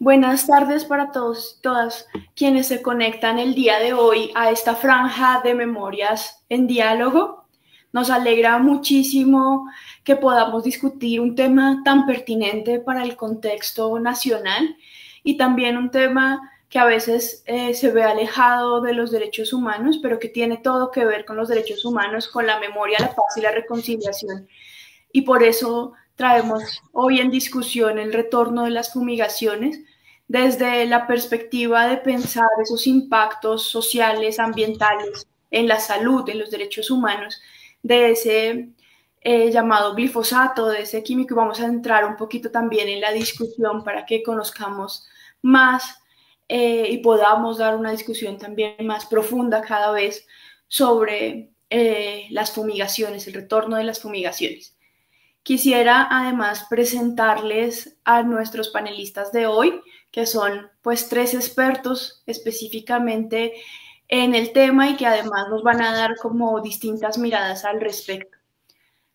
Buenas tardes para todos y todas quienes se conectan el día de hoy a esta franja de Memorias en Diálogo. Nos alegra muchísimo que podamos discutir un tema tan pertinente para el contexto nacional y también un tema que a veces se ve alejado de los derechos humanos, pero que tiene todo que ver con los derechos humanos, con la memoria, la paz y la reconciliación. Y por eso traemos hoy en discusión el retorno de las fumigaciones desde la perspectiva de pensar esos impactos sociales, ambientales, en la salud, en los derechos humanos, de ese llamado glifosato, de ese químico, y vamos a entrar un poquito también en la discusión para que conozcamos más y podamos dar una discusión también más profunda cada vez sobre las fumigaciones, el retorno de las fumigaciones. Quisiera además presentarles a nuestros panelistas de hoy, que son pues 3 expertos específicamente en el tema y que además nos van a dar como distintas miradas al respecto.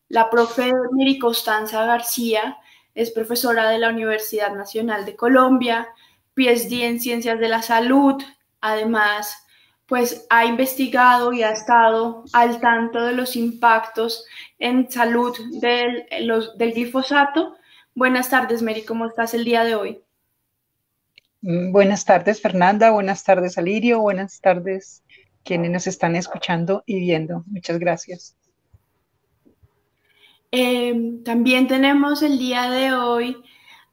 La profe Mary Constanza García es profesora de la Universidad Nacional de Colombia, PhD en Ciencias de la Salud, además pues ha investigado y ha estado al tanto de los impactos en salud del glifosato. Buenas tardes, Mary, ¿cómo estás el día de hoy? Buenas tardes, Fernanda. Buenas tardes, Alirio. Buenas tardes, quienes nos están escuchando y viendo. Muchas gracias. También tenemos el día de hoy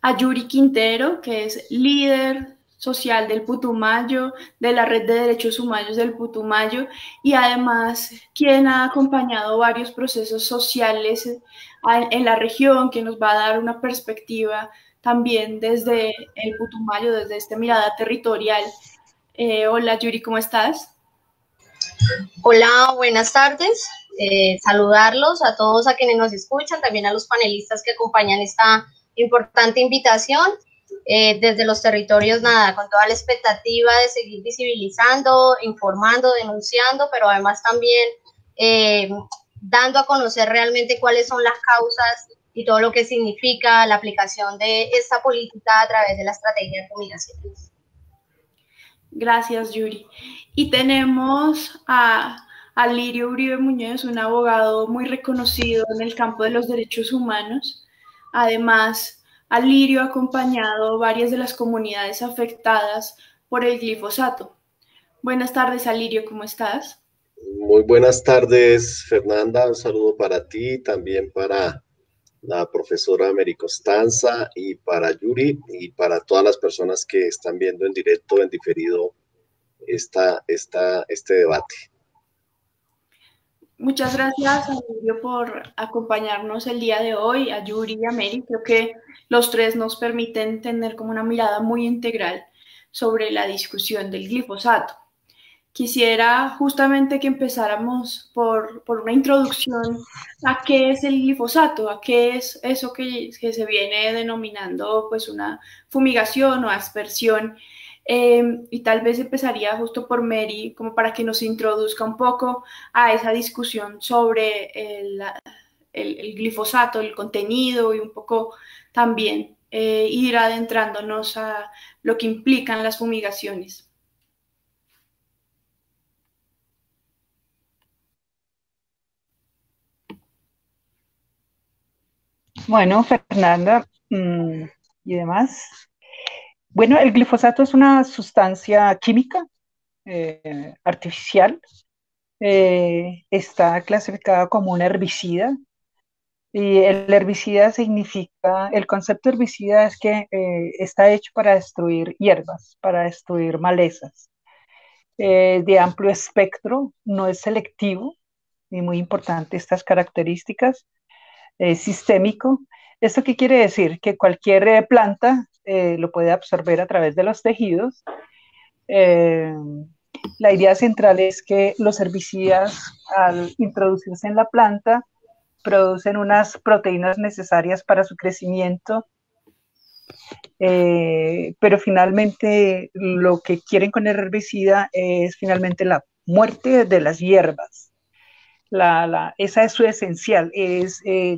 a Yuri Quintero, que es líder social del Putumayo, de la Red de Derechos Humanos del Putumayo, y además quien ha acompañado varios procesos sociales en la región, que nos va a dar una perspectiva también desde el Putumayo, desde esta mirada territorial. Hola Yuri, ¿cómo estás? Hola, buenas tardes. Saludarlos a todos a quienes nos escuchan, también a los panelistas que acompañan esta importante invitación. Desde los territorios, nada, con toda la expectativa de seguir visibilizando, informando, denunciando, pero además también dando a conocer realmente cuáles son las causas y todo lo que significa la aplicación de esta política a través de la estrategia de fumigaciones. Gracias, Yuri. Y tenemos a Lirio Uribe Muñoz, un abogado muy reconocido en el campo de los derechos humanos. Además, Lirio ha acompañado varias de las comunidades afectadas por el glifosato. Buenas tardes, Alirio, ¿cómo estás? Muy buenas tardes, Fernanda. Un saludo para ti, también para la profesora Mary Constanza y para Yuri y para todas las personas que están viendo en directo, en diferido, este debate. Muchas gracias, Alirio, por acompañarnos el día de hoy, a Yuri y a Mary. Creo que los tres nos permiten tener como una mirada muy integral sobre la discusión del glifosato. Quisiera justamente que empezáramos por una introducción a qué es el glifosato, a qué es eso que se viene denominando pues una fumigación o aspersión. Y tal vez empezaría justo por Mary, como para que nos introduzca un poco a esa discusión sobre el glifosato, el contenido y un poco también ir adentrándonos a lo que implican las fumigaciones. Bueno, Fernanda y demás. Bueno, el glifosato es una sustancia química artificial. Está clasificada como un herbicida. Y el herbicida significa, el concepto herbicida es que está hecho para destruir hierbas, para destruir malezas. De amplio espectro, no es selectivo, y muy importante estas características. Sistémico. ¿Esto qué quiere decir? Que cualquier planta lo puede absorber a través de los tejidos. La idea central es que los herbicidas, al introducirse en la planta, producen unas proteínas necesarias para su crecimiento, pero finalmente lo que quieren con el herbicida es finalmente la muerte de las hierbas. Esa es su esencial,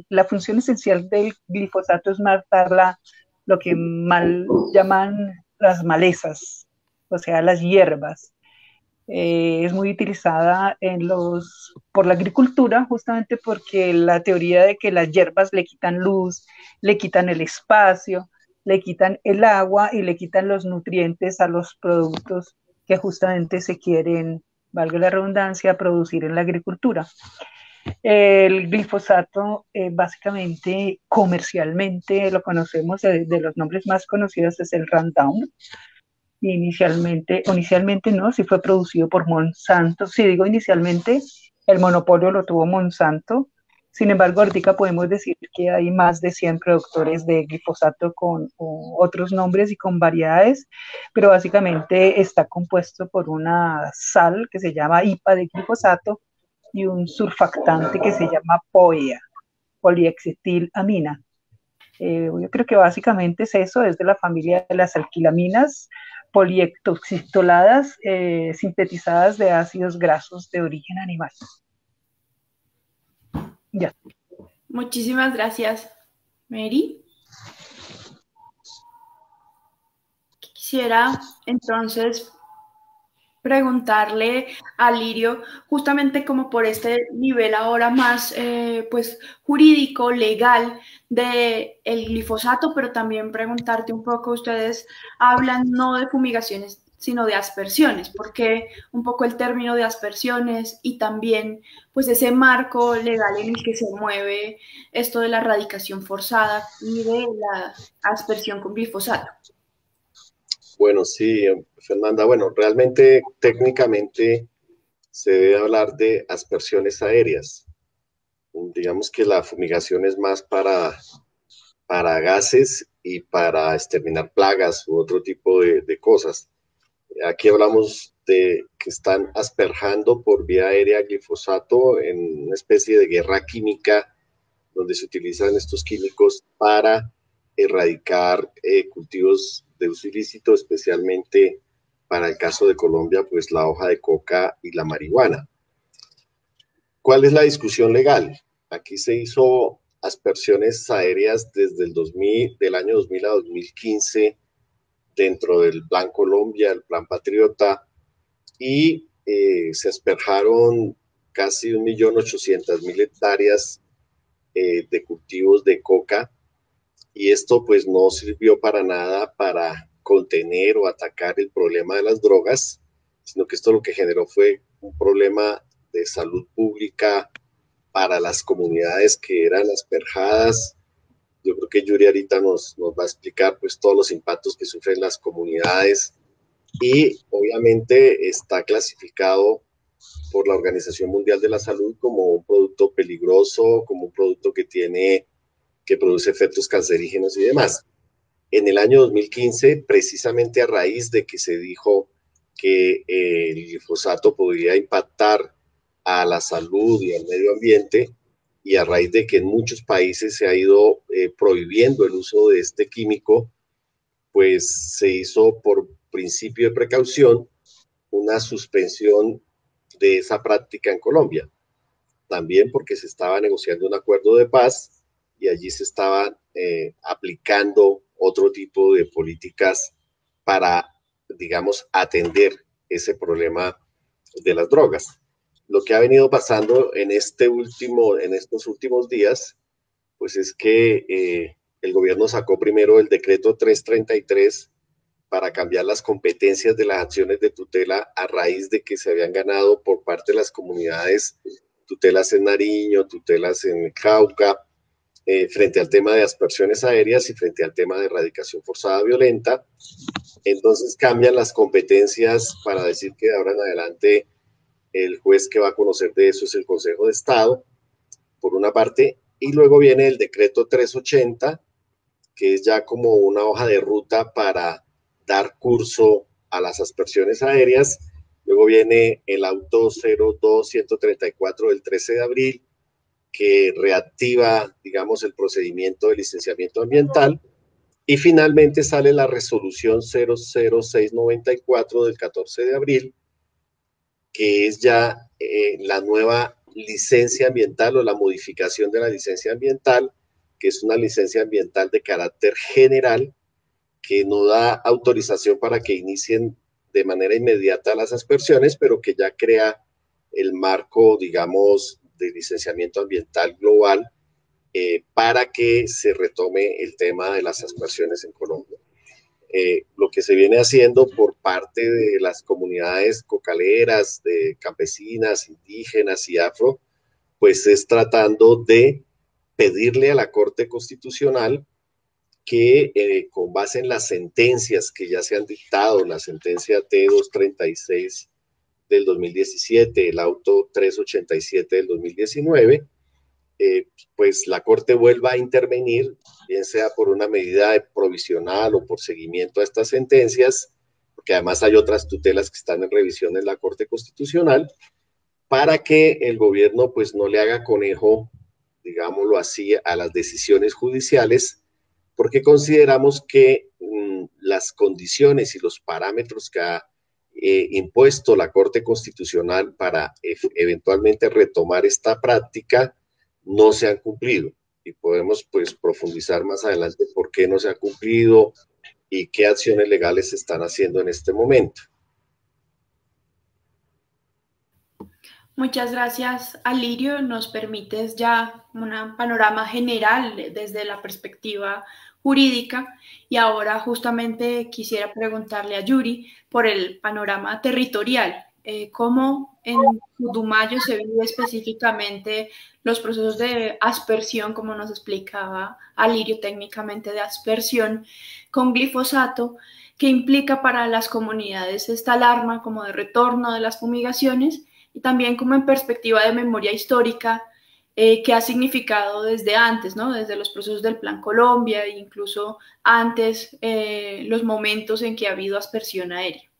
la función esencial del glifosato es matar lo que mal llaman las malezas, o sea, las hierbas. Es muy utilizada por la agricultura, justamente porque la teoría de que las hierbas le quitan luz, le quitan el espacio, le quitan el agua y le quitan los nutrientes a los productos que justamente se quieren, valga la redundancia, producir en la agricultura. El glifosato, básicamente, comercialmente lo conocemos, de los nombres más conocidos es el Roundup. Inicialmente no, sí fue producido por Monsanto. Si digo inicialmente, el monopolio lo tuvo Monsanto. Sin embargo, ahorita podemos decir que hay más de 100 productores de glifosato con otros nombres y con variedades, pero básicamente está compuesto por una sal que se llama IPA de glifosato y un surfactante que se llama POEA, poliexetilamina. Yo creo que básicamente es eso, es de la familia de las alquilaminas polietoxicitoladas sintetizadas de ácidos grasos de origen animal. Ya. Muchísimas gracias, Mary. Quisiera entonces preguntarle a Lirio, justamente como por este nivel ahora más pues jurídico, legal del glifosato, pero también preguntarte un poco, ustedes hablan no de fumigaciones, sino de aspersiones, porque un poco el término de aspersiones y también pues ese marco legal en el que se mueve esto de la erradicación forzada y de la aspersión con glifosato. Bueno, sí, Fernanda, bueno, realmente técnicamente se debe hablar de aspersiones aéreas. Digamos que la fumigación es más para gases y para exterminar plagas u otro tipo de cosas. Aquí hablamos de que están asperjando por vía aérea glifosato en una especie de guerra química donde se utilizan estos químicos para erradicar cultivos de uso ilícito, especialmente para el caso de Colombia, pues la hoja de coca y la marihuana. ¿Cuál es la discusión legal? Aquí se hizo aspersiones aéreas desde del año 2000 a 2015 dentro del Plan Colombia, el Plan Patriota, y se asperjaron casi 1.800.000 hectáreas de cultivos de coca, y esto pues no sirvió para nada para contener o atacar el problema de las drogas, sino que esto lo que generó fue un problema de salud pública para las comunidades que eran asperjadas. Yo creo que Yuri ahorita nos va a explicar pues todos los impactos que sufren las comunidades, y obviamente está clasificado por la Organización Mundial de la Salud como un producto peligroso, como un producto que produce efectos cancerígenos y demás. En el año 2015, precisamente a raíz de que se dijo que el glifosato podría impactar a la salud y al medio ambiente, y a raíz de que en muchos países se ha ido prohibiendo el uso de este químico, pues se hizo por principio de precaución una suspensión de esa práctica en Colombia. También porque se estaba negociando un acuerdo de paz y allí se estaban aplicando otro tipo de políticas para, digamos, atender ese problema de las drogas. Lo que ha venido pasando en estos últimos días, pues es que el gobierno sacó primero el decreto 333 para cambiar las competencias de las acciones de tutela a raíz de que se habían ganado por parte de las comunidades tutelas en Nariño, tutelas en Cauca, frente al tema de aspersiones aéreas y frente al tema de erradicación forzada violenta. Entonces cambian las competencias para decir que de ahora en adelante el juez que va a conocer de eso es el Consejo de Estado, por una parte, y luego viene el decreto 380, que es ya como una hoja de ruta para dar curso a las aspersiones aéreas. Luego viene el auto 02134 del 13 de abril, que reactiva, digamos, el procedimiento de licenciamiento ambiental. Y finalmente sale la resolución 00694 del 14 de abril, que es ya la nueva licencia ambiental o la modificación de la licencia ambiental, que es una licencia ambiental de carácter general, que no da autorización para que inicien de manera inmediata las aspersiones, pero que ya crea el marco, digamos, de licenciamiento ambiental global para que se retome el tema de las aspersiones en Colombia. Lo que se viene haciendo por parte de las comunidades cocaleras, de campesinas, indígenas y afro, pues es tratando de pedirle a la Corte Constitucional que con base en las sentencias que ya se han dictado, la sentencia T236 del 2017, el auto 387 del 2019, pues la Corte vuelva a intervenir, bien sea por una medida provisional o por seguimiento a estas sentencias, porque además hay otras tutelas que están en revisión en la Corte Constitucional, para que el gobierno pues no le haga conejo, digámoslo así, a las decisiones judiciales, porque consideramos que las condiciones y los parámetros que ha impuesto la Corte Constitucional para eventualmente retomar esta práctica no se han cumplido. Y podemos pues profundizar más adelante por qué no se ha cumplido y qué acciones legales se están haciendo en este momento. Muchas gracias, Alirio. Nos permites ya un panorama general desde la perspectiva jurídica y ahora justamente quisiera preguntarle a Yuri por el panorama territorial. ¿Cómo en Putumayo se vive específicamente los procesos de aspersión, como nos explicaba Alirio, técnicamente de aspersión con glifosato, que implica para las comunidades esta alarma como de retorno de las fumigaciones? Y también como en perspectiva de memoria histórica, que ha significado desde antes, ¿no? Desde los procesos del Plan Colombia e incluso antes, los momentos en que ha habido aspersión aérea.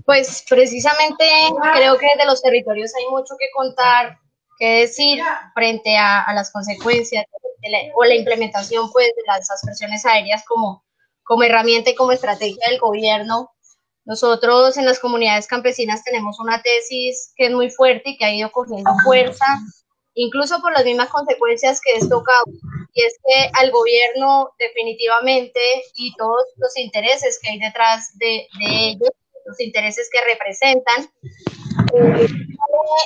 Pues precisamente creo que de los territorios hay mucho que contar, que decir frente a las consecuencias o la implementación pues, de las aspersiones aéreas como herramienta y como estrategia del gobierno. Nosotros en las comunidades campesinas tenemos una tesis que es muy fuerte y que ha ido cogiendo fuerza, incluso por las mismas consecuencias que esto causa, y es que al gobierno definitivamente y todos los intereses que hay detrás de ellos, los intereses que representan, no le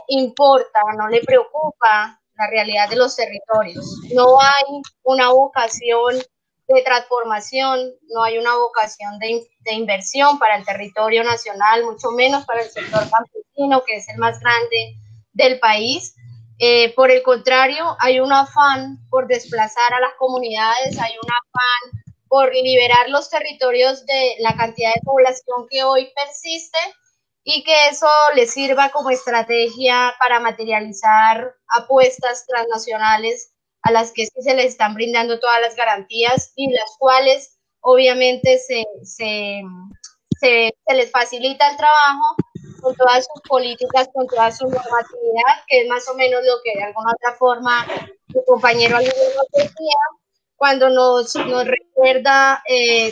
importa, no le preocupa la realidad de los territorios. No hay una vocación de transformación, no hay una vocación de inversión para el territorio nacional, mucho menos para el sector campesino, que es el más grande del país. Por el contrario, hay un afán por desplazar a las comunidades, hay un afán por liberar los territorios de la cantidad de población que hoy persiste y que eso les sirva como estrategia para materializar apuestas transnacionales a las que sí se les están brindando todas las garantías y las cuales obviamente se les facilita el trabajo con todas sus políticas, con toda su normatividad, que es más o menos lo que de alguna otra forma mi compañero Alirio nos decía, cuando nos recuerda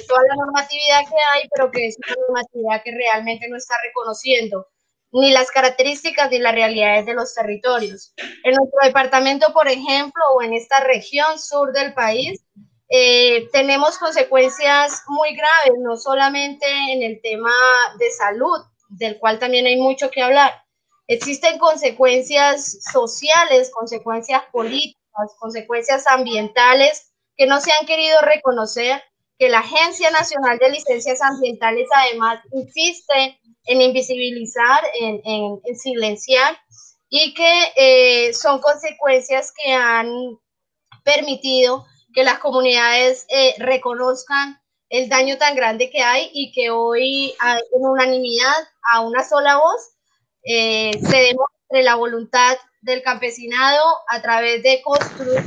toda la normatividad que hay, pero que es una normatividad que realmente no está reconociendo ni las características ni las realidades de los territorios. En nuestro departamento, por ejemplo, o en esta región sur del país, tenemos consecuencias muy graves, no solamente en el tema de salud, del cual también hay mucho que hablar. Existen consecuencias sociales, consecuencias políticas, consecuencias ambientales que no se han querido reconocer, que la Agencia Nacional de Licencias Ambientales además insiste en invisibilizar, en silenciar, y que son consecuencias que han permitido que las comunidades reconozcan el daño tan grande que hay y que hoy en unanimidad, a una sola voz, se demuestre la voluntad del campesinado a través de construir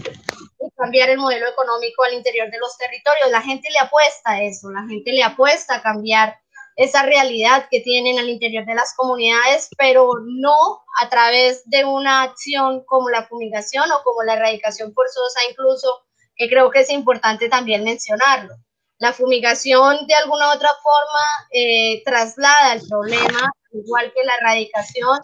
y cambiar el modelo económico al interior de los territorios. La gente le apuesta a eso, la gente le apuesta a cambiar esa realidad que tienen al interior de las comunidades, pero no a través de una acción como la fumigación o como la erradicación forzosa, incluso, que creo que es importante también mencionarlo. La fumigación, de alguna u otra forma, traslada el problema, igual que la erradicación,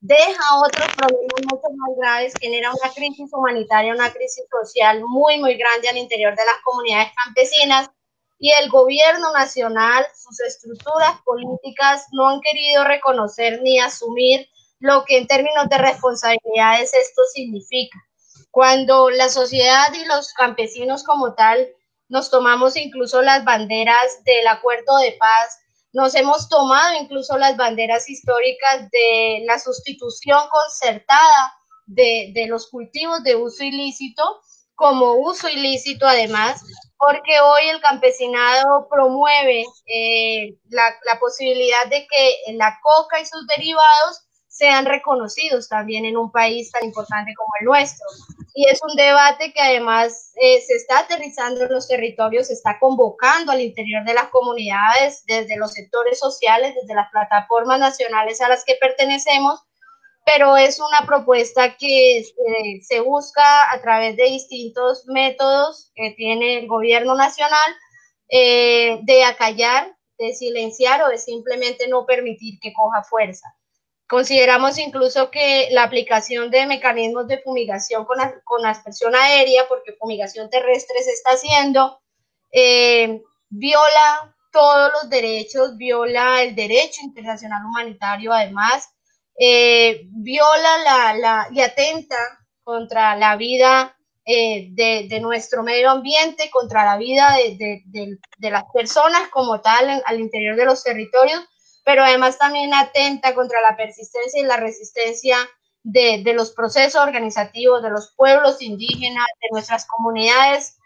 deja otros problemas mucho más graves, genera una crisis humanitaria, una crisis social muy, muy grande al interior de las comunidades campesinas, y el gobierno nacional, sus estructuras políticas no han querido reconocer ni asumir lo que en términos de responsabilidades esto significa. Cuando la sociedad y los campesinos como tal nos tomamos incluso las banderas del acuerdo de paz, nos hemos tomado incluso las banderas históricas de la sustitución concertada de los cultivos de uso ilícito como uso ilícito además, porque hoy el campesinado promueve la posibilidad de que la coca y sus derivados sean reconocidos también en un país tan importante como el nuestro. Y es un debate que además se está aterrizando en los territorios, se está convocando al interior de las comunidades, desde los sectores sociales, desde las plataformas nacionales a las que pertenecemos, pero es una propuesta que se busca a través de distintos métodos que tiene el gobierno nacional de acallar, de silenciar o de simplemente no permitir que coja fuerza. Consideramos incluso que la aplicación de mecanismos de fumigación con aspersión aérea, porque fumigación terrestre se está haciendo, viola todos los derechos, viola el derecho internacional humanitario además, viola y atenta contra la vida de nuestro medio ambiente, contra la vida de las personas como tal al interior de los territorios, pero además también atenta contra la persistencia y la resistencia de los procesos organizativos, de los pueblos indígenas, de nuestras comunidades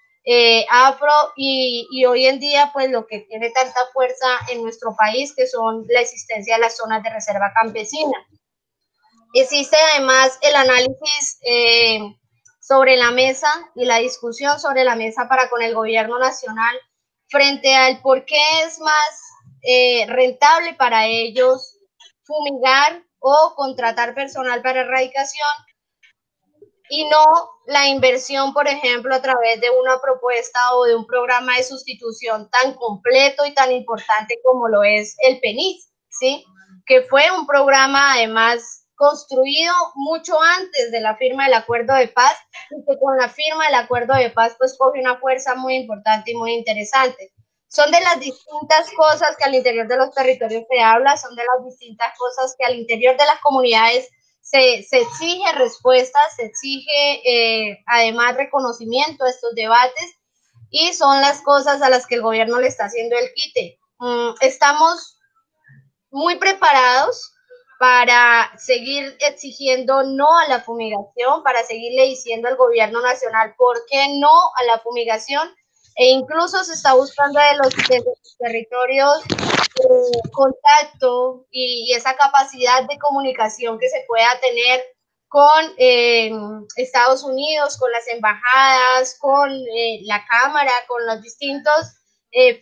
afro, y hoy en día pues lo que tiene tanta fuerza en nuestro país, que son la existencia de las zonas de reserva campesina. Existe además el análisis sobre la mesa y la discusión sobre la mesa para con el gobierno nacional frente al por qué es más rentable para ellos fumigar o contratar personal para erradicación y no la inversión, por ejemplo, a través de una propuesta o de un programa de sustitución tan completo y tan importante como lo es el PENIS, ¿sí? Que fue un programa además construido mucho antes de la firma del acuerdo de paz, y que con la firma del acuerdo de paz pues coge una fuerza muy importante y muy interesante. Son de las distintas cosas que al interior de los territorios se habla, son de las distintas cosas que al interior de las comunidades se exige respuesta, se exige además reconocimiento a estos debates, y son las cosas a las que el gobierno le está haciendo el quite. Estamos muy preparados para seguir exigiendo no a la fumigación, para seguirle diciendo al gobierno nacional por qué no a la fumigación, e incluso se está buscando de los territorios contacto y esa capacidad de comunicación que se pueda tener con Estados Unidos, con las embajadas, con la Cámara, con los distintos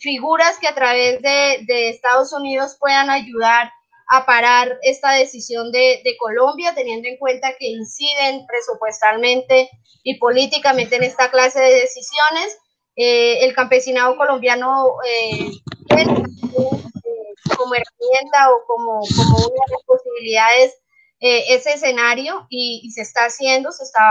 figuras que a través de Estados Unidos puedan ayudar a parar esta decisión de Colombia, teniendo en cuenta que inciden presupuestalmente y políticamente en esta clase de decisiones. El campesinado colombiano como herramienta o como una de las posibilidades ese escenario, y se está haciendo, se está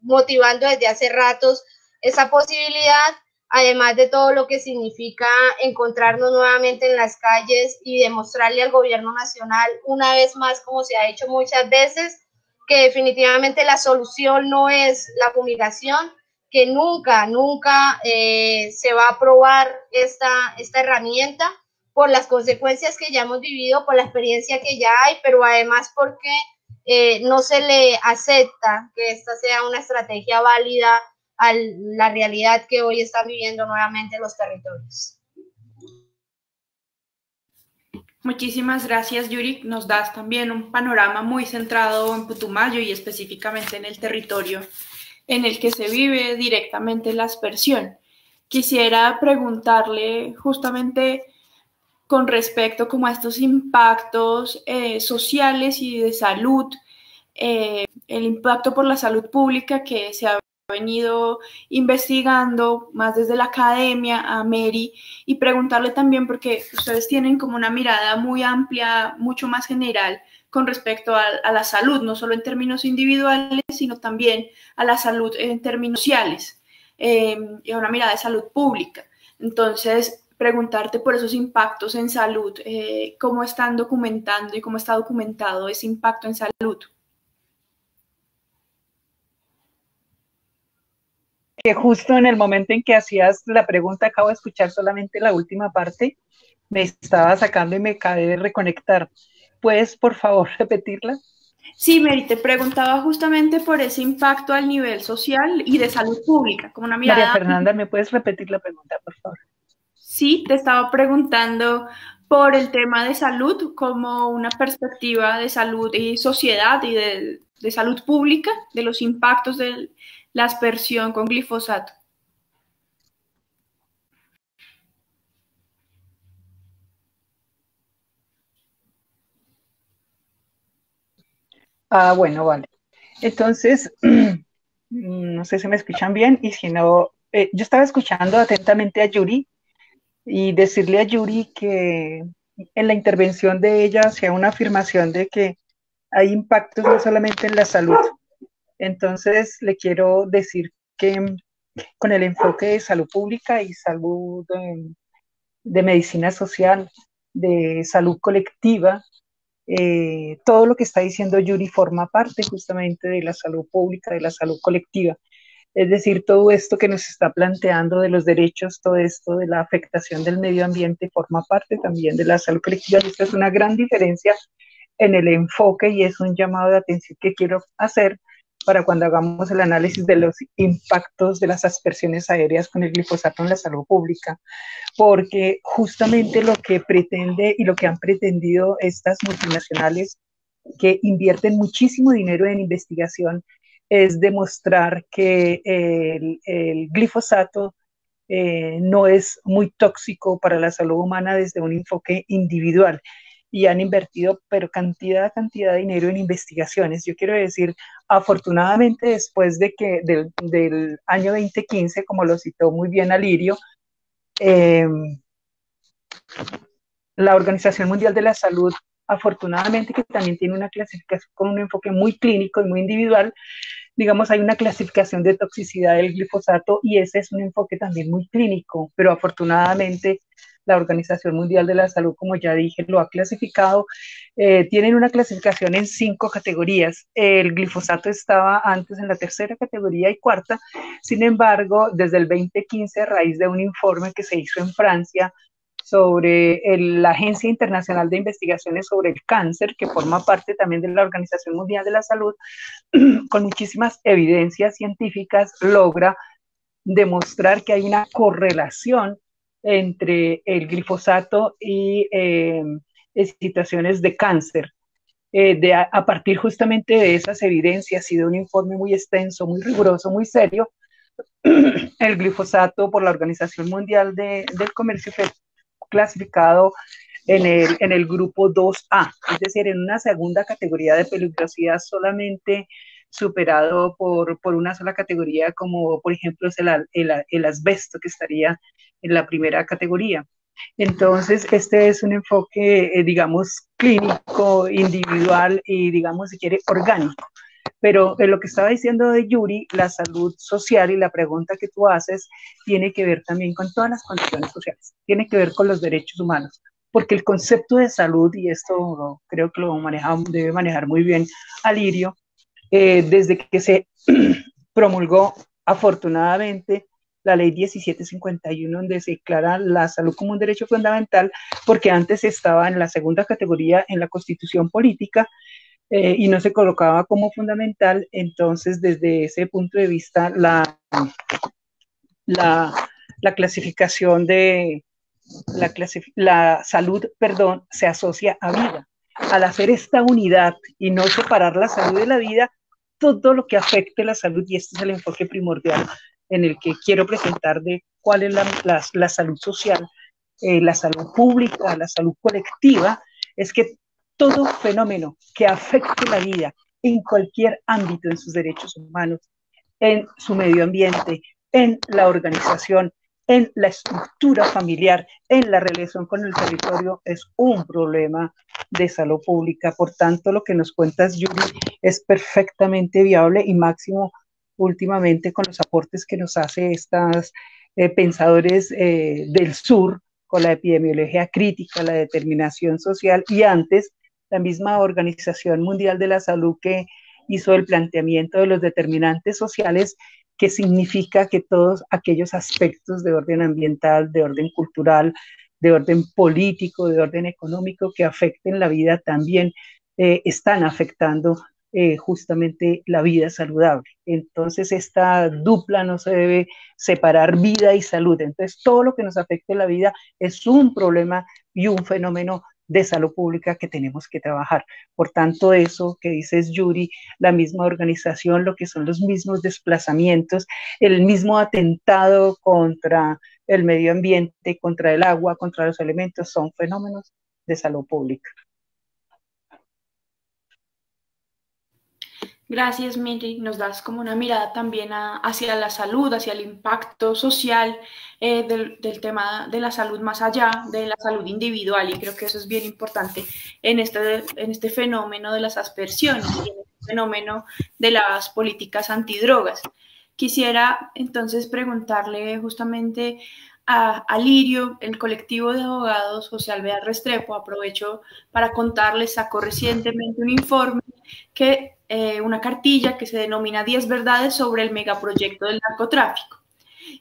motivando desde hace ratos esa posibilidad, además de todo lo que significa encontrarnos nuevamente en las calles y demostrarle al gobierno nacional una vez más, como se ha hecho muchas veces, que definitivamente la solución no es la fumigación, que nunca se va a aprobar esta herramienta por las consecuencias que ya hemos vivido, por la experiencia que ya hay, pero además porque no se le acepta que esta sea una estrategia válida a la realidad que hoy están viviendo nuevamente los territorios. Muchísimas gracias, Yuri. Nos das también un panorama muy centrado en Putumayo y específicamente en el territorio en el que se vive directamente la aspersión. Quisiera preguntarle justamente con respecto como a estos impactos sociales y de salud, el impacto por la salud pública que se ha venido investigando más desde la academia a Mary y preguntarle también, porque ustedes tienen como una mirada muy amplia, mucho más general con respecto a la salud, no solo en términos individuales, sino también a la salud en términos sociales, y a una mirada de salud pública. Entonces, preguntarte por esos impactos en salud, cómo están documentando y cómo está documentado ese impacto en salud. Que justo en el momento en que hacías la pregunta, acabo de escuchar solamente la última parte, me estaba sacando y me acabé de reconectar. ¿Puedes, por favor, repetirla? Sí, Mary, te preguntaba justamente por ese impacto al nivel social y de salud pública, como una mirada... María Fernanda, ¿me puedes repetir la pregunta, por favor? Sí, te estaba preguntando por el tema de salud, como una perspectiva de salud y sociedad y de salud pública, de los impactos de la aspersión con glifosato. Bueno, vale. Entonces, no sé si me escuchan bien, y si no, yo estaba escuchando atentamente a Yuri y decirle a Yuri que en la intervención de ella hacía una afirmación de que hay impactos no solamente en la salud. Entonces, le quiero decir que con el enfoque de salud pública y salud de medicina social, de salud colectiva, todo lo que está diciendo Yuri forma parte justamente de la salud pública, de la salud colectiva. Es decir, todo esto que nos está planteando de los derechos, todo esto de la afectación del medio ambiente forma parte también de la salud colectiva, y esta es una gran diferencia en el enfoque y es un llamado de atención que quiero hacer para cuando hagamos el análisis de los impactos de las aspersiones aéreas con el glifosato en la salud pública, porque justamente lo que pretende y lo que han pretendido estas multinacionales que invierten muchísimo dinero en investigación es demostrar que el glifosato no es muy tóxico para la salud humana desde un enfoque individual, y han invertido pero cantidad de dinero en investigaciones. Yo quiero decir, afortunadamente después de que del año 2015, como lo citó muy bien Alirio, la Organización Mundial de la Salud, afortunadamente, que también tiene una clasificación con un enfoque muy clínico y muy individual, digamos, hay una clasificación de toxicidad del glifosato y ese es un enfoque también muy clínico, pero afortunadamente la Organización Mundial de la Salud, como ya dije, lo ha clasificado. Tienen una clasificación en 5 categorías. El glifosato estaba antes en la tercera categoría y cuarta. Sin embargo, desde el 2015, a raíz de un informe que se hizo en Francia sobre la Agencia Internacional de Investigaciones sobre el Cáncer, que forma parte también de la Organización Mundial de la Salud, con muchísimas evidencias científicas, logra demostrar que hay una correlación entre el glifosato y situaciones de cáncer. A partir justamente de esas evidencias y de un informe muy extenso, muy riguroso, muy serio, el glifosato por la Organización Mundial del Comercio fue clasificado en el grupo 2A, es decir, en una segunda categoría de peligrosidad, solamente superado por una sola categoría, como por ejemplo es el asbesto, que estaría en la primera categoría. Entonces, este es un enfoque, digamos, clínico, individual y, digamos, si quiere, orgánico. Pero lo que estaba diciendo de Yuri, la salud social y la pregunta que tú haces, tiene que ver también con todas las condiciones sociales, tiene que ver con los derechos humanos, porque el concepto de salud, y esto creo que lo debe manejar muy bien Alirio, desde que se promulgó afortunadamente la ley 1751, donde se declara la salud como un derecho fundamental, porque antes estaba en la segunda categoría en la Constitución política, y no se colocaba como fundamental. Entonces, desde ese punto de vista, la clasificación de la salud, perdón, se asocia a vida. Al hacer esta unidad y no separar la salud de la vida, todo lo que afecte la salud, y este es el enfoque primordial en el que quiero presentar de cuál es la salud social, la salud pública, la salud colectiva, es que todo fenómeno que afecte la vida en cualquier ámbito en sus derechos humanos en su medio ambiente, en la organización, en la estructura familiar, en la relación con el territorio, es un problema de salud pública. Por tanto, lo que nos cuentas, Yuri, es perfectamente viable y máximo últimamente con los aportes que nos hace estas pensadores del sur, con la epidemiología crítica, la determinación social, y antes la misma Organización Mundial de la Salud, que hizo el planteamiento de los determinantes sociales, que significa que todos aquellos aspectos de orden ambiental, de orden cultural, de orden político, de orden económico que afecten la vida también están afectando justamente la vida saludable. Entonces esta dupla no se debe separar, vida y salud. Entonces todo lo que nos afecte la vida es un problema y un fenómeno de salud pública que tenemos que trabajar. Por tanto, eso que dices, Yuri, la misma organización, lo que son los mismos desplazamientos, el mismo atentado contra el medio ambiente, contra el agua, contra los elementos, son fenómenos de salud pública. Gracias, Miri. Nos das como una mirada también hacia la salud, hacia el impacto social del tema de la salud más allá de la salud individual, y creo que eso es bien importante en este fenómeno de las aspersiones y en este fenómeno de las políticas antidrogas. Quisiera entonces preguntarle justamente a Lirio, el colectivo de abogados José Alvear Restrepo. Aprovecho para contarles, sacó recientemente un informe, una cartilla que se denomina 10 verdades sobre el megaproyecto del narcotráfico.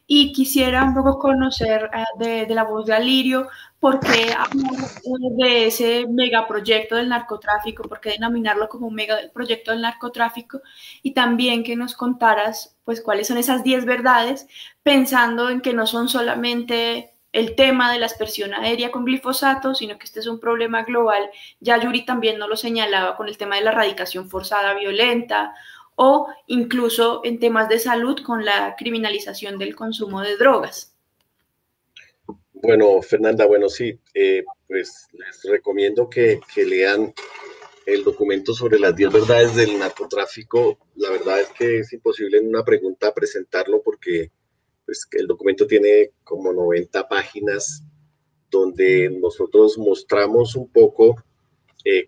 Y quisiera un poco conocer de la voz de Alirio por qué hablar de ese megaproyecto del narcotráfico, por qué denominarlo como un megaproyecto del narcotráfico, y también que nos contaras pues cuáles son esas 10 verdades, pensando en que no son solamente el tema de la aspersión aérea con glifosato, sino que este es un problema global. Ya Yuri también nos lo señalaba con el tema de la erradicación forzada violenta, o incluso en temas de salud con la criminalización del consumo de drogas. Bueno, Fernanda, bueno, sí, pues les recomiendo que lean el documento sobre las 10 verdades del narcotráfico. La verdad es que es imposible en una pregunta presentarlo porque pues, el documento tiene como 90 páginas donde nosotros mostramos un poco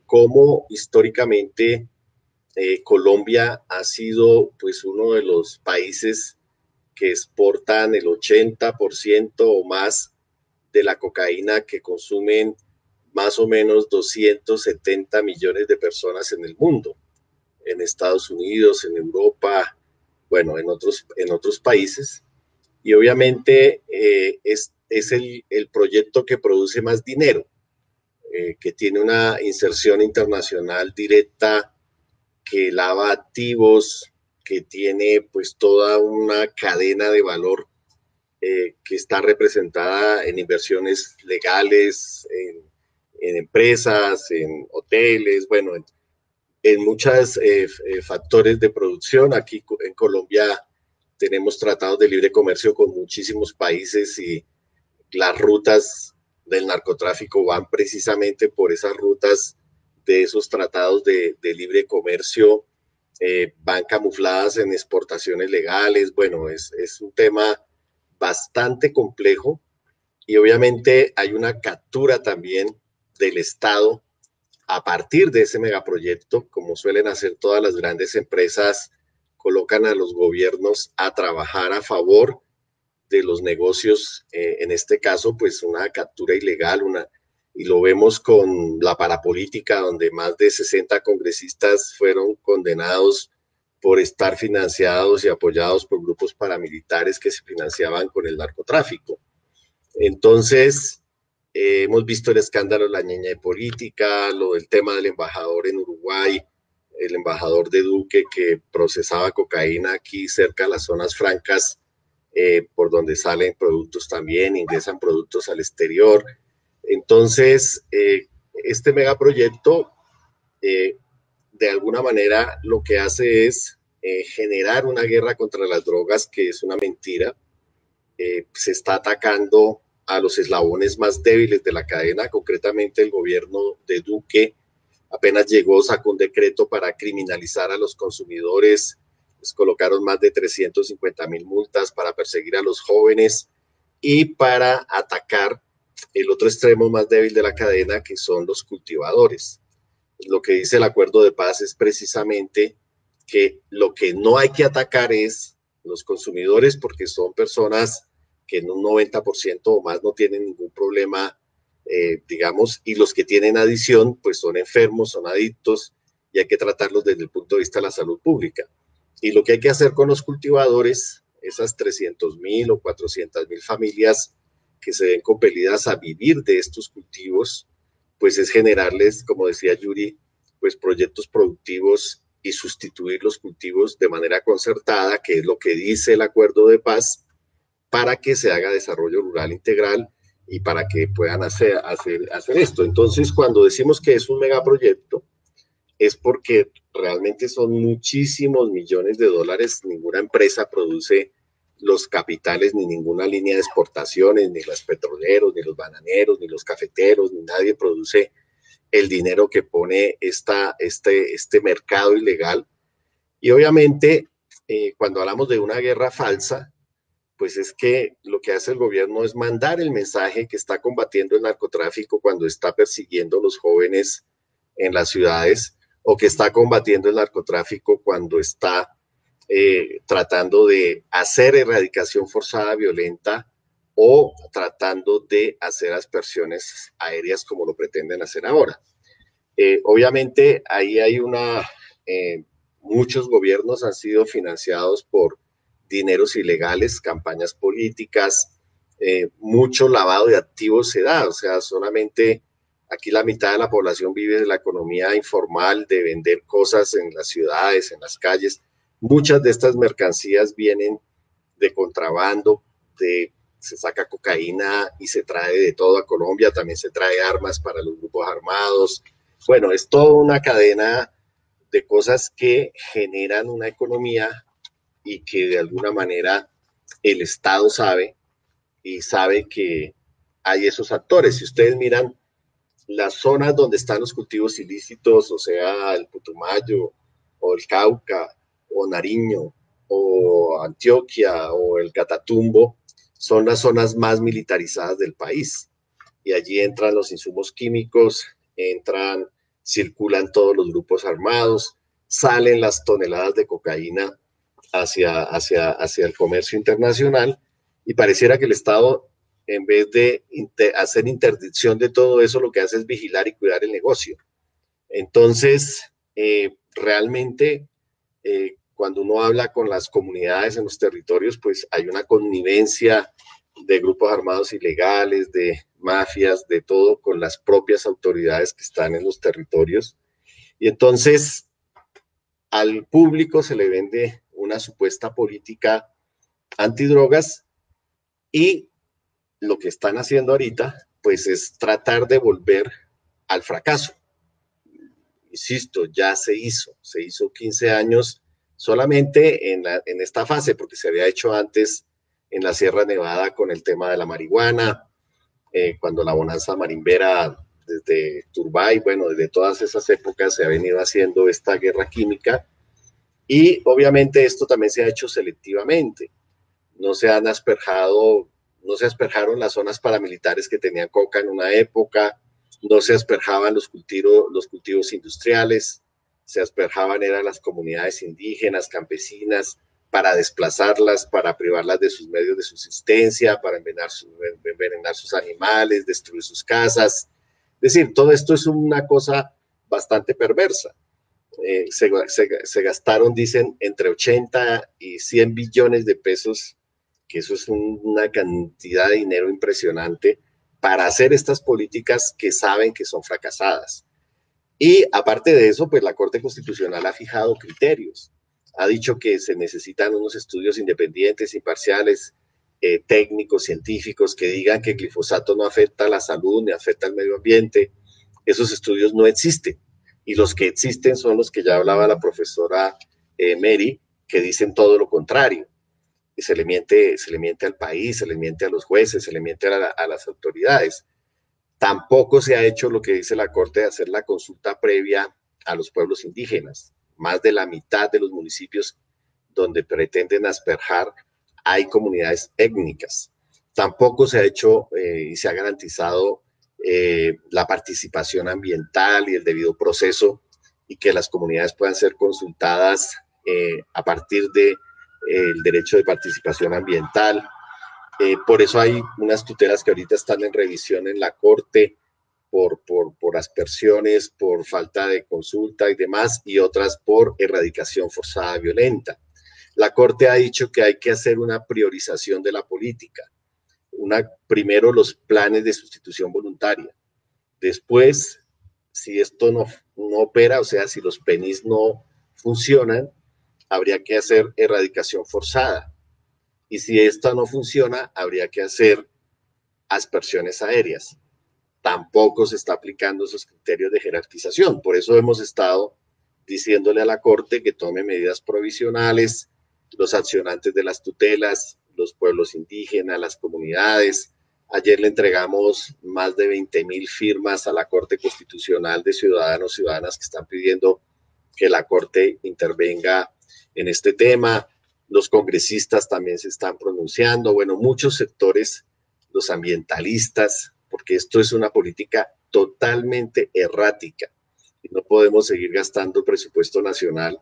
cómo históricamente Colombia ha sido pues uno de los países que exportan el 80% o más de la cocaína que consumen más o menos 270 millones de personas en el mundo, en Estados Unidos, en Europa, bueno, en otros países. Y obviamente es el proyecto que produce más dinero, que tiene una inserción internacional directa, que lava activos, que tiene pues toda una cadena de valor que está representada en inversiones legales, en empresas, en hoteles, bueno, en muchos factores de producción. Aquí en Colombia tenemos tratados de libre comercio con muchísimos países y las rutas del narcotráfico van precisamente por esas rutas de esos tratados de libre comercio, van camufladas en exportaciones legales. Bueno, es un tema bastante complejo y obviamente hay una captura también del Estado a partir de ese megaproyecto, como suelen hacer todas las grandes empresas, colocan a los gobiernos a trabajar a favor de los negocios, en este caso, pues una captura ilegal, y lo vemos con la parapolítica, donde más de 60 congresistas fueron condenados por estar financiados y apoyados por grupos paramilitares que se financiaban con el narcotráfico. Entonces, hemos visto el escándalo de la ñeña de política, lo del tema del embajador en Uruguay, el embajador de Duque que procesaba cocaína aquí cerca de las zonas francas, por donde salen productos también, ingresan productos al exterior. Entonces, este megaproyecto, de alguna manera, lo que hace es generar una guerra contra las drogas, que es una mentira. Se está atacando a los eslabones más débiles de la cadena. Concretamente, el gobierno de Duque apenas llegó, sacó un decreto para criminalizar a los consumidores, pues colocaron más de 350.000 multas para perseguir a los jóvenes y para atacar el otro extremo más débil de la cadena, que son los cultivadores. Lo que dice el acuerdo de paz es precisamente que lo que no hay que atacar es los consumidores, porque son personas que en un 90% o más no tienen ningún problema, digamos, y los que tienen adicción, pues son enfermos, son adictos, y hay que tratarlos desde el punto de vista de la salud pública. Y lo que hay que hacer con los cultivadores, esas 300.000 o 400.000 familias que se ven compelidas a vivir de estos cultivos, pues es generarles, como decía Yuri, pues proyectos productivos y sustituir los cultivos de manera concertada, que es lo que dice el acuerdo de paz, para que se haga desarrollo rural integral y para que puedan hacer esto. Entonces, cuando decimos que es un megaproyecto, es porque realmente son muchísimos millones de dólares. Ninguna empresa produce los capitales, ni ninguna línea de exportaciones, ni los petroleros, ni los bananeros, ni los cafeteros, ni nadie produce el dinero que pone este mercado ilegal. Y obviamente, cuando hablamos de una guerra falsa, pues es que lo que hace el gobierno es mandar el mensaje que está combatiendo el narcotráfico cuando está persiguiendo a los jóvenes en las ciudades, o que está combatiendo el narcotráfico cuando está tratando de hacer erradicación forzada violenta o tratando de hacer aspersiones aéreas como lo pretenden hacer ahora. Obviamente ahí hay muchos gobiernos han sido financiados por dineros ilegales, campañas políticas, mucho lavado de activos se da, o sea, solamente aquí la mitad de la población vive de la economía informal, de vender cosas en las ciudades, en las calles. Muchas de estas mercancías vienen de contrabando, se saca cocaína y se trae de todo a Colombia, también se trae armas para los grupos armados. Bueno, es toda una cadena de cosas que generan una economía y que de alguna manera el Estado sabe, y sabe que hay esos actores. Si ustedes miran las zonas donde están los cultivos ilícitos, o sea, el Putumayo, o el Cauca, o Nariño, o Antioquia, o el Catatumbo, son las zonas más militarizadas del país. Y allí entran los insumos químicos, circulan todos los grupos armados, salen las toneladas de cocaína hacia el comercio internacional, y pareciera que el Estado, en vez de hacer interdicción de todo eso, lo que hace es vigilar y cuidar el negocio. Entonces, realmente, cuando uno habla con las comunidades en los territorios, pues hay una connivencia de grupos armados ilegales, de mafias, de todo, con las propias autoridades que están en los territorios. Y entonces, al público se le vende una supuesta política antidrogas, y lo que están haciendo ahorita, pues es tratar de volver al fracaso. Insisto, ya se hizo 15 años solamente en esta fase, porque se había hecho antes en la Sierra Nevada con el tema de la marihuana, cuando la bonanza marimbera, desde Turbay, bueno, desde todas esas épocas se ha venido haciendo esta guerra química, y obviamente esto también se ha hecho selectivamente. No se asperjaron las zonas paramilitares que tenían coca en una época, no se asperjaban los cultivos industriales, se asperjaban eran las comunidades indígenas, campesinas, para desplazarlas, para privarlas de sus medios de subsistencia, para envenenar sus animales, destruir sus casas. Es decir, todo esto es una cosa bastante perversa. Se gastaron, dicen, entre 80 y 100 billones de pesos, que eso es una cantidad de dinero impresionante, para hacer estas políticas que saben que son fracasadas. Y aparte de eso, pues la Corte Constitucional ha fijado criterios, ha dicho que se necesitan unos estudios independientes, imparciales, técnicos, científicos, que digan que el glifosato no afecta a la salud ni afecta al medio ambiente. Esos estudios no existen, y los que existen son los que ya hablaba la profesora Mary, que dicen todo lo contrario. Y se le miente al país, se le miente a los jueces, se le miente a las autoridades. Tampoco se ha hecho lo que dice la Corte, de hacer la consulta previa a los pueblos indígenas. Más de la mitad de los municipios donde pretenden asperjar, hay comunidades étnicas. Tampoco se ha hecho y se ha garantizado la participación ambiental y el debido proceso, y que las comunidades puedan ser consultadas a partir del derecho de participación ambiental. Por eso hay unas tutelas que ahorita están en revisión en la Corte por aspersiones, por falta de consulta y demás, y otras por erradicación forzada violenta. La Corte ha dicho que hay que hacer una priorización de la política. Primero los planes de sustitución voluntaria. Después, si esto no opera, o sea, si los PENIS no funcionan, habría que hacer erradicación forzada. Y si esta no funciona, habría que hacer aspersiones aéreas. Tampoco se está aplicando esos criterios de jerarquización. Por eso hemos estado diciéndole a la Corte que tome medidas provisionales, los accionantes de las tutelas, los pueblos indígenas, las comunidades. Ayer le entregamos más de 20.000 firmas a la Corte Constitucional de ciudadanos y ciudadanas que están pidiendo que la Corte intervenga en este tema. Los congresistas también se están pronunciando. Bueno, muchos sectores, los ambientalistas, porque esto es una política totalmente errática y no podemos seguir gastando presupuesto nacional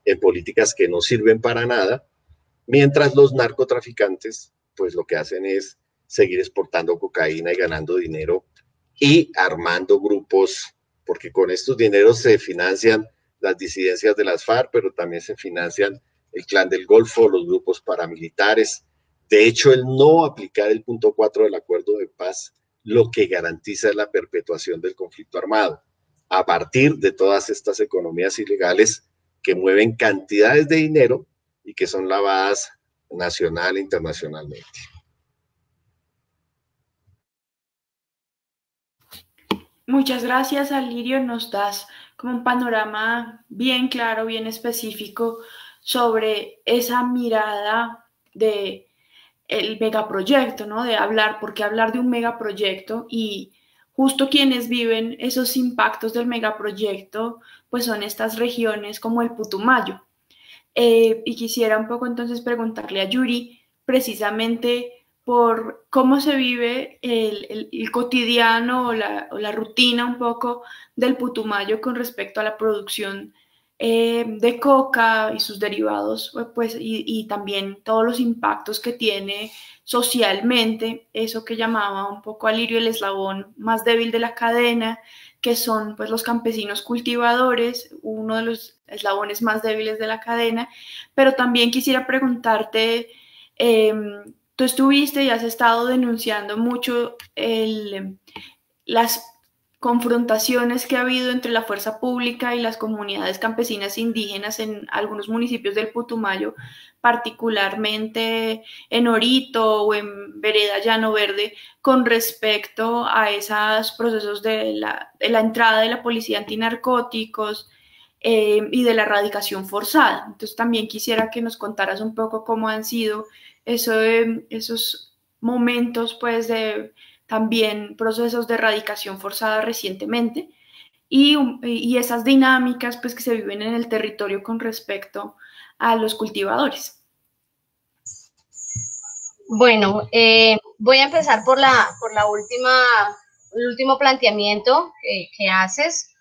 en políticas que no sirven para nada, mientras los narcotraficantes pues lo que hacen es seguir exportando cocaína y ganando dinero y armando grupos, porque con estos dineros se financian las disidencias de las FARC, pero también se financian el Clan del Golfo, los grupos paramilitares. De hecho, el no aplicar el punto 4 del acuerdo de paz lo que garantiza es la perpetuación del conflicto armado, a partir de todas estas economías ilegales que mueven cantidades de dinero y que son lavadas nacional e internacionalmente. Muchas gracias, Alirio. Nos das como un panorama bien claro, bien específico sobre esa mirada de el megaproyecto, ¿no? De hablar, ¿por qué hablar de un megaproyecto? Y justo quienes viven esos impactos del megaproyecto, pues son estas regiones como el Putumayo. Y quisiera un poco entonces preguntarle a Yuri precisamente por cómo se vive el cotidiano o la rutina un poco del Putumayo con respecto a la producción de coca y sus derivados, pues, y también todos los impactos que tiene socialmente, eso que llamaba un poco Alirio el eslabón más débil de la cadena, que son pues los campesinos cultivadores, uno de los eslabones más débiles de la cadena. Pero también quisiera preguntarte, tú estuviste y has estado denunciando mucho las confrontaciones que ha habido entre la fuerza pública y las comunidades campesinas indígenas en algunos municipios del Putumayo, particularmente en Orito o en Vereda Llano Verde, con respecto a esos procesos de la entrada de la policía antinarcóticos y de la erradicación forzada. Entonces también quisiera que nos contaras un poco cómo han sido esos momentos pues de también procesos de erradicación forzada recientemente y esas dinámicas pues que se viven en el territorio con respecto a los cultivadores. Bueno, voy a empezar por el último planteamiento que haces,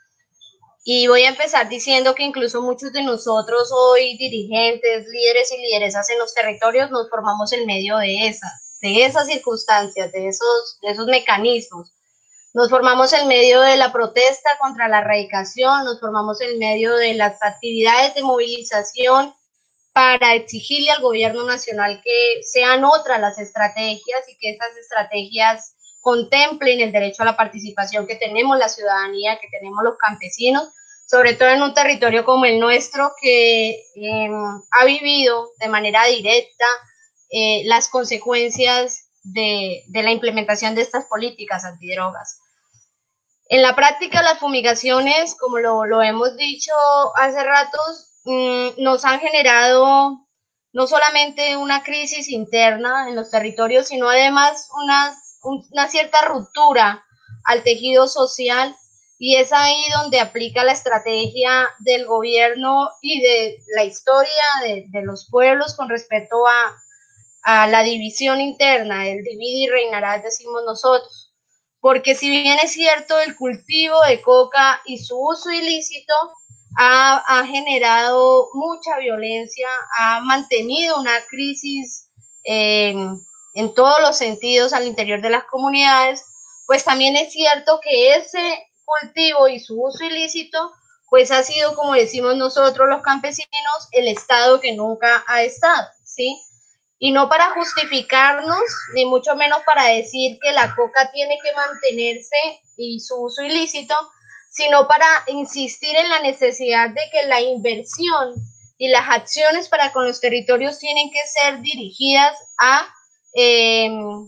y voy a empezar diciendo que incluso muchos de nosotros hoy, dirigentes, líderes y lideresas en los territorios, nos formamos en medio de esas circunstancias, de esos mecanismos. Nos formamos en medio de la protesta contra la erradicación, nos formamos en medio de las actividades de movilización para exigirle al gobierno nacional que sean otras las estrategias y que esas estrategias contemplen el derecho a la participación que tenemos la ciudadanía, que tenemos los campesinos, sobre todo en un territorio como el nuestro que ha vivido de manera directa las consecuencias de la implementación de estas políticas antidrogas. En la práctica, las fumigaciones, como lo hemos dicho hace ratos, nos han generado no solamente una crisis interna en los territorios, sino además una cierta ruptura al tejido social y es ahí donde aplica la estrategia del gobierno y de la historia de los pueblos con respecto a la división interna, el divide y reinará, decimos nosotros. Porque si bien es cierto, el cultivo de coca y su uso ilícito ha generado mucha violencia, ha mantenido una crisis en todos los sentidos al interior de las comunidades, pues también es cierto que ese cultivo y su uso ilícito, pues ha sido, como decimos nosotros los campesinos, el Estado que nunca ha estado, ¿sí? Y no para justificarnos, ni mucho menos para decir que la coca tiene que mantenerse y su uso ilícito, sino para insistir en la necesidad de que la inversión y las acciones para con los territorios tienen que ser dirigidas a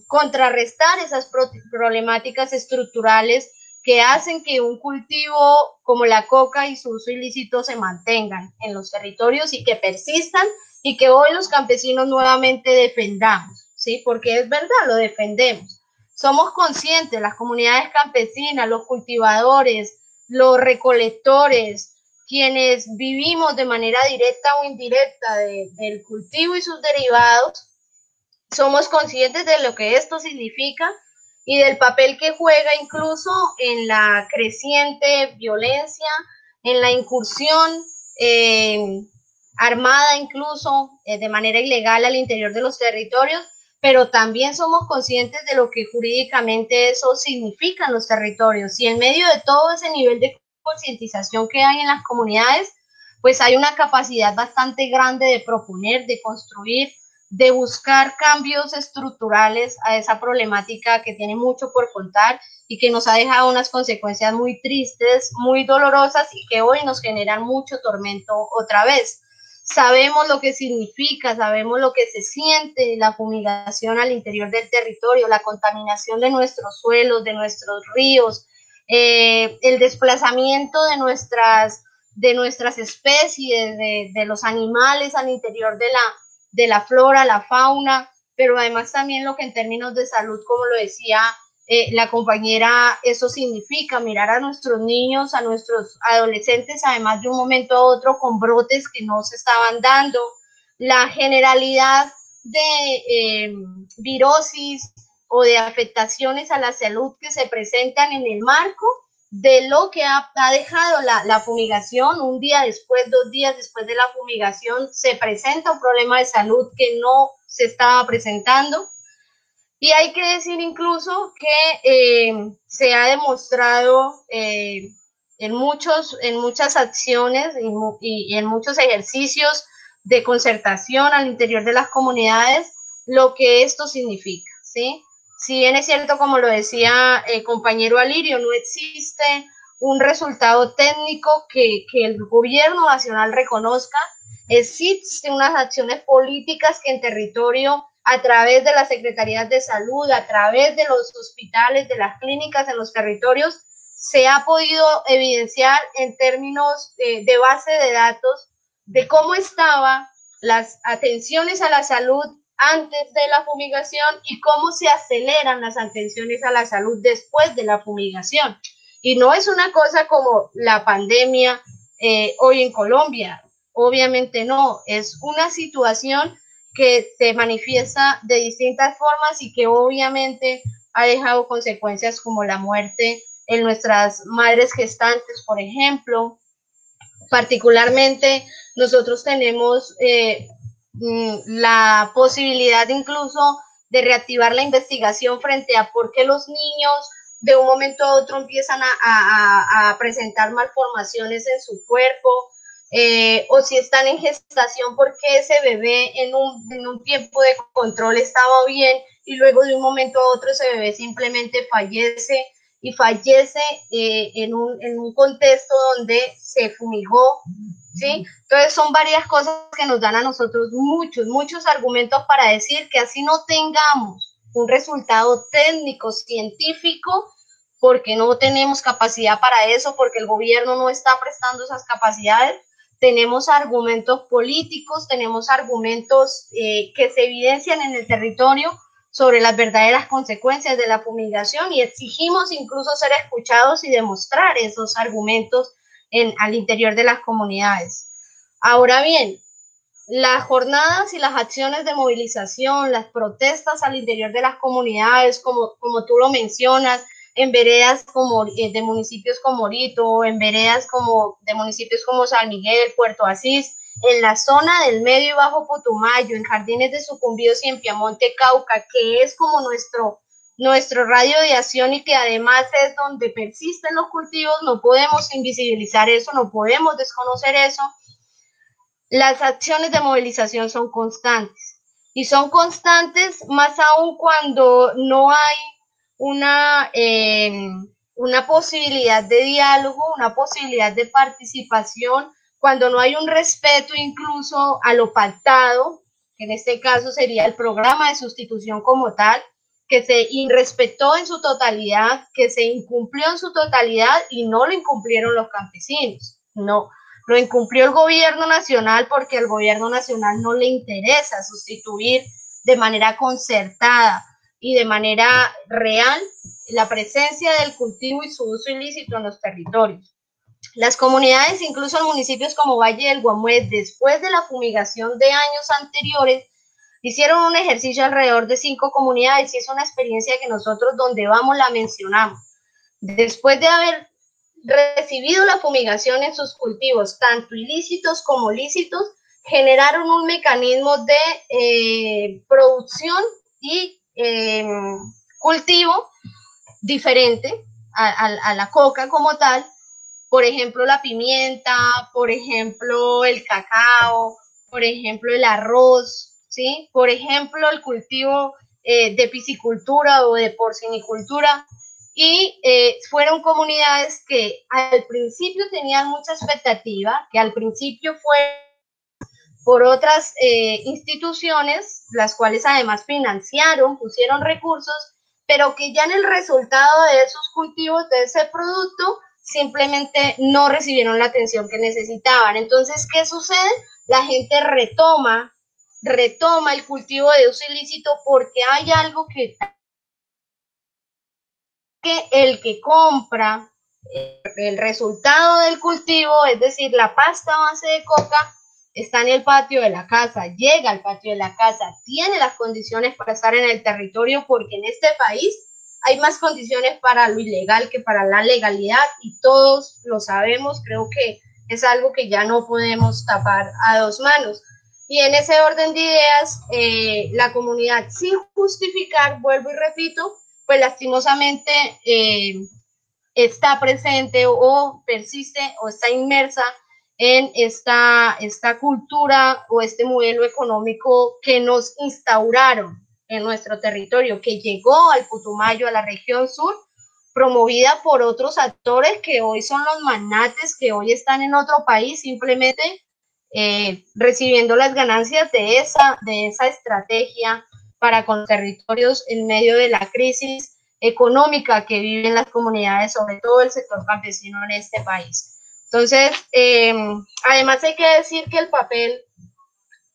contrarrestar esas problemáticas estructurales que hacen que un cultivo como la coca y su uso ilícito se mantengan en los territorios y que persistan y que hoy los campesinos nuevamente defendamos, ¿sí? Porque es verdad, lo defendemos. Somos conscientes, las comunidades campesinas, los cultivadores, los recolectores, quienes vivimos de manera directa o indirecta del cultivo y sus derivados, somos conscientes de lo que esto significa y del papel que juega incluso en la creciente violencia, en la incursión armada incluso de manera ilegal al interior de los territorios, pero también somos conscientes de lo que jurídicamente eso significa en los territorios. Y en medio de todo ese nivel de concientización que hay en las comunidades, pues hay una capacidad bastante grande de proponer, de construir, de buscar cambios estructurales a esa problemática que tiene mucho por contar y que nos ha dejado unas consecuencias muy tristes, muy dolorosas y que hoy nos generan mucho tormento otra vez. Sabemos lo que significa, sabemos lo que se siente la fumigación al interior del territorio, la contaminación de nuestros suelos, de nuestros ríos, el desplazamiento de nuestras especies, de los animales al interior de la flora, la fauna, pero además también lo que en términos de salud, como lo decía la compañera, eso significa mirar a nuestros niños, a nuestros adolescentes, además de un momento a otro con brotes que no se estaban dando, la generalidad de virosis o de afectaciones a la salud que se presentan en el marco de lo que ha dejado la fumigación. Un día después, 2 días después de la fumigación, se presenta un problema de salud que no se estaba presentando. Y hay que decir incluso que se ha demostrado en muchas acciones y en muchos ejercicios de concertación al interior de las comunidades lo que esto significa, ¿sí? Si bien es cierto, como lo decía el compañero Alirio, no existe un resultado técnico que el gobierno nacional reconozca, existen unas acciones políticas que en territorio, a través de las secretarías de salud, a través de los hospitales, de las clínicas en los territorios, se ha podido evidenciar en términos de base de datos de cómo estaban las atenciones a la salud antes de la fumigación y cómo se aceleran las atenciones a la salud después de la fumigación. Y no es una cosa como la pandemia hoy en Colombia, obviamente no, es una situación que se manifiesta de distintas formas y que obviamente ha dejado consecuencias como la muerte en nuestras madres gestantes, por ejemplo. Particularmente nosotros tenemos la posibilidad incluso de reactivar la investigación frente a por qué los niños de un momento a otro empiezan a presentar malformaciones en su cuerpo, o si están en gestación porque ese bebé en un tiempo de control estaba bien y luego de un momento a otro ese bebé simplemente fallece y fallece en un contexto donde se fumigó, ¿sí? Entonces son varias cosas que nos dan a nosotros muchos argumentos para decir que así no tengamos un resultado técnico, científico, porque no tenemos capacidad para eso, porque el gobierno no está prestando esas capacidades, tenemos argumentos políticos, tenemos argumentos que se evidencian en el territorio sobre las verdaderas consecuencias de la fumigación y exigimos incluso ser escuchados y demostrar esos argumentos al interior de las comunidades. Ahora bien, las jornadas y las acciones de movilización, las protestas al interior de las comunidades, como tú lo mencionas, en veredas como de municipios como Orito, en veredas de municipios como San Miguel, Puerto Asís, en la zona del Medio y Bajo Putumayo, en Jardines de Sucumbíos y en Piamonte, Cauca, que es como nuestro radio de acción y que además es donde persisten los cultivos, no podemos invisibilizar eso, no podemos desconocer eso. Las acciones de movilización son constantes y son constantes más aún cuando no hay una posibilidad de diálogo, una posibilidad de participación, cuando no hay un respeto incluso a lo pactado, que en este caso sería el programa de sustitución como tal, que se irrespetó en su totalidad, que se incumplió en su totalidad y no lo incumplieron los campesinos, no. Lo incumplió el gobierno nacional porque al gobierno nacional no le interesa sustituir de manera concertada y de manera real la presencia del cultivo y su uso ilícito en los territorios. Las comunidades, incluso en municipios como Valle del Guamué, después de la fumigación de años anteriores, hicieron un ejercicio alrededor de 5 comunidades y es una experiencia que nosotros donde vamos la mencionamos. Después de haber recibido la fumigación en sus cultivos, tanto ilícitos como lícitos, generaron un mecanismo de producción y cultivo diferente a la coca como tal. Por ejemplo, la pimienta, por ejemplo, el cacao, por ejemplo, el arroz, ¿sí? Por ejemplo, el cultivo de piscicultura o de porcinicultura. Y fueron comunidades que al principio tenían mucha expectativa, que al principio fue por otras instituciones, las cuales además financiaron, pusieron recursos, pero que ya en el resultado de esos cultivos, de ese producto, simplemente no recibieron la atención que necesitaban. Entonces, ¿qué sucede? La gente retoma el cultivo de uso ilícito porque hay algo que el que compra el resultado del cultivo, es decir, la pasta a base de coca, está en el patio de la casa, llega al patio de la casa, tiene las condiciones para estar en el territorio, porque en este país hay más condiciones para lo ilegal que para la legalidad y todos lo sabemos. Creo que es algo que ya no podemos tapar a dos manos. Y en ese orden de ideas, la comunidad, sin justificar, vuelvo y repito, pues lastimosamente está presente o persiste o está inmersa en esta cultura o este modelo económico que nos instauraron en nuestro territorio, que llegó al Putumayo, a la región sur, promovida por otros actores que hoy son los magnates, que hoy están en otro país, simplemente recibiendo las ganancias de esa estrategia para con los territorios en medio de la crisis económica que viven las comunidades, sobre todo el sector campesino en este país. Entonces, además hay que decir que el papel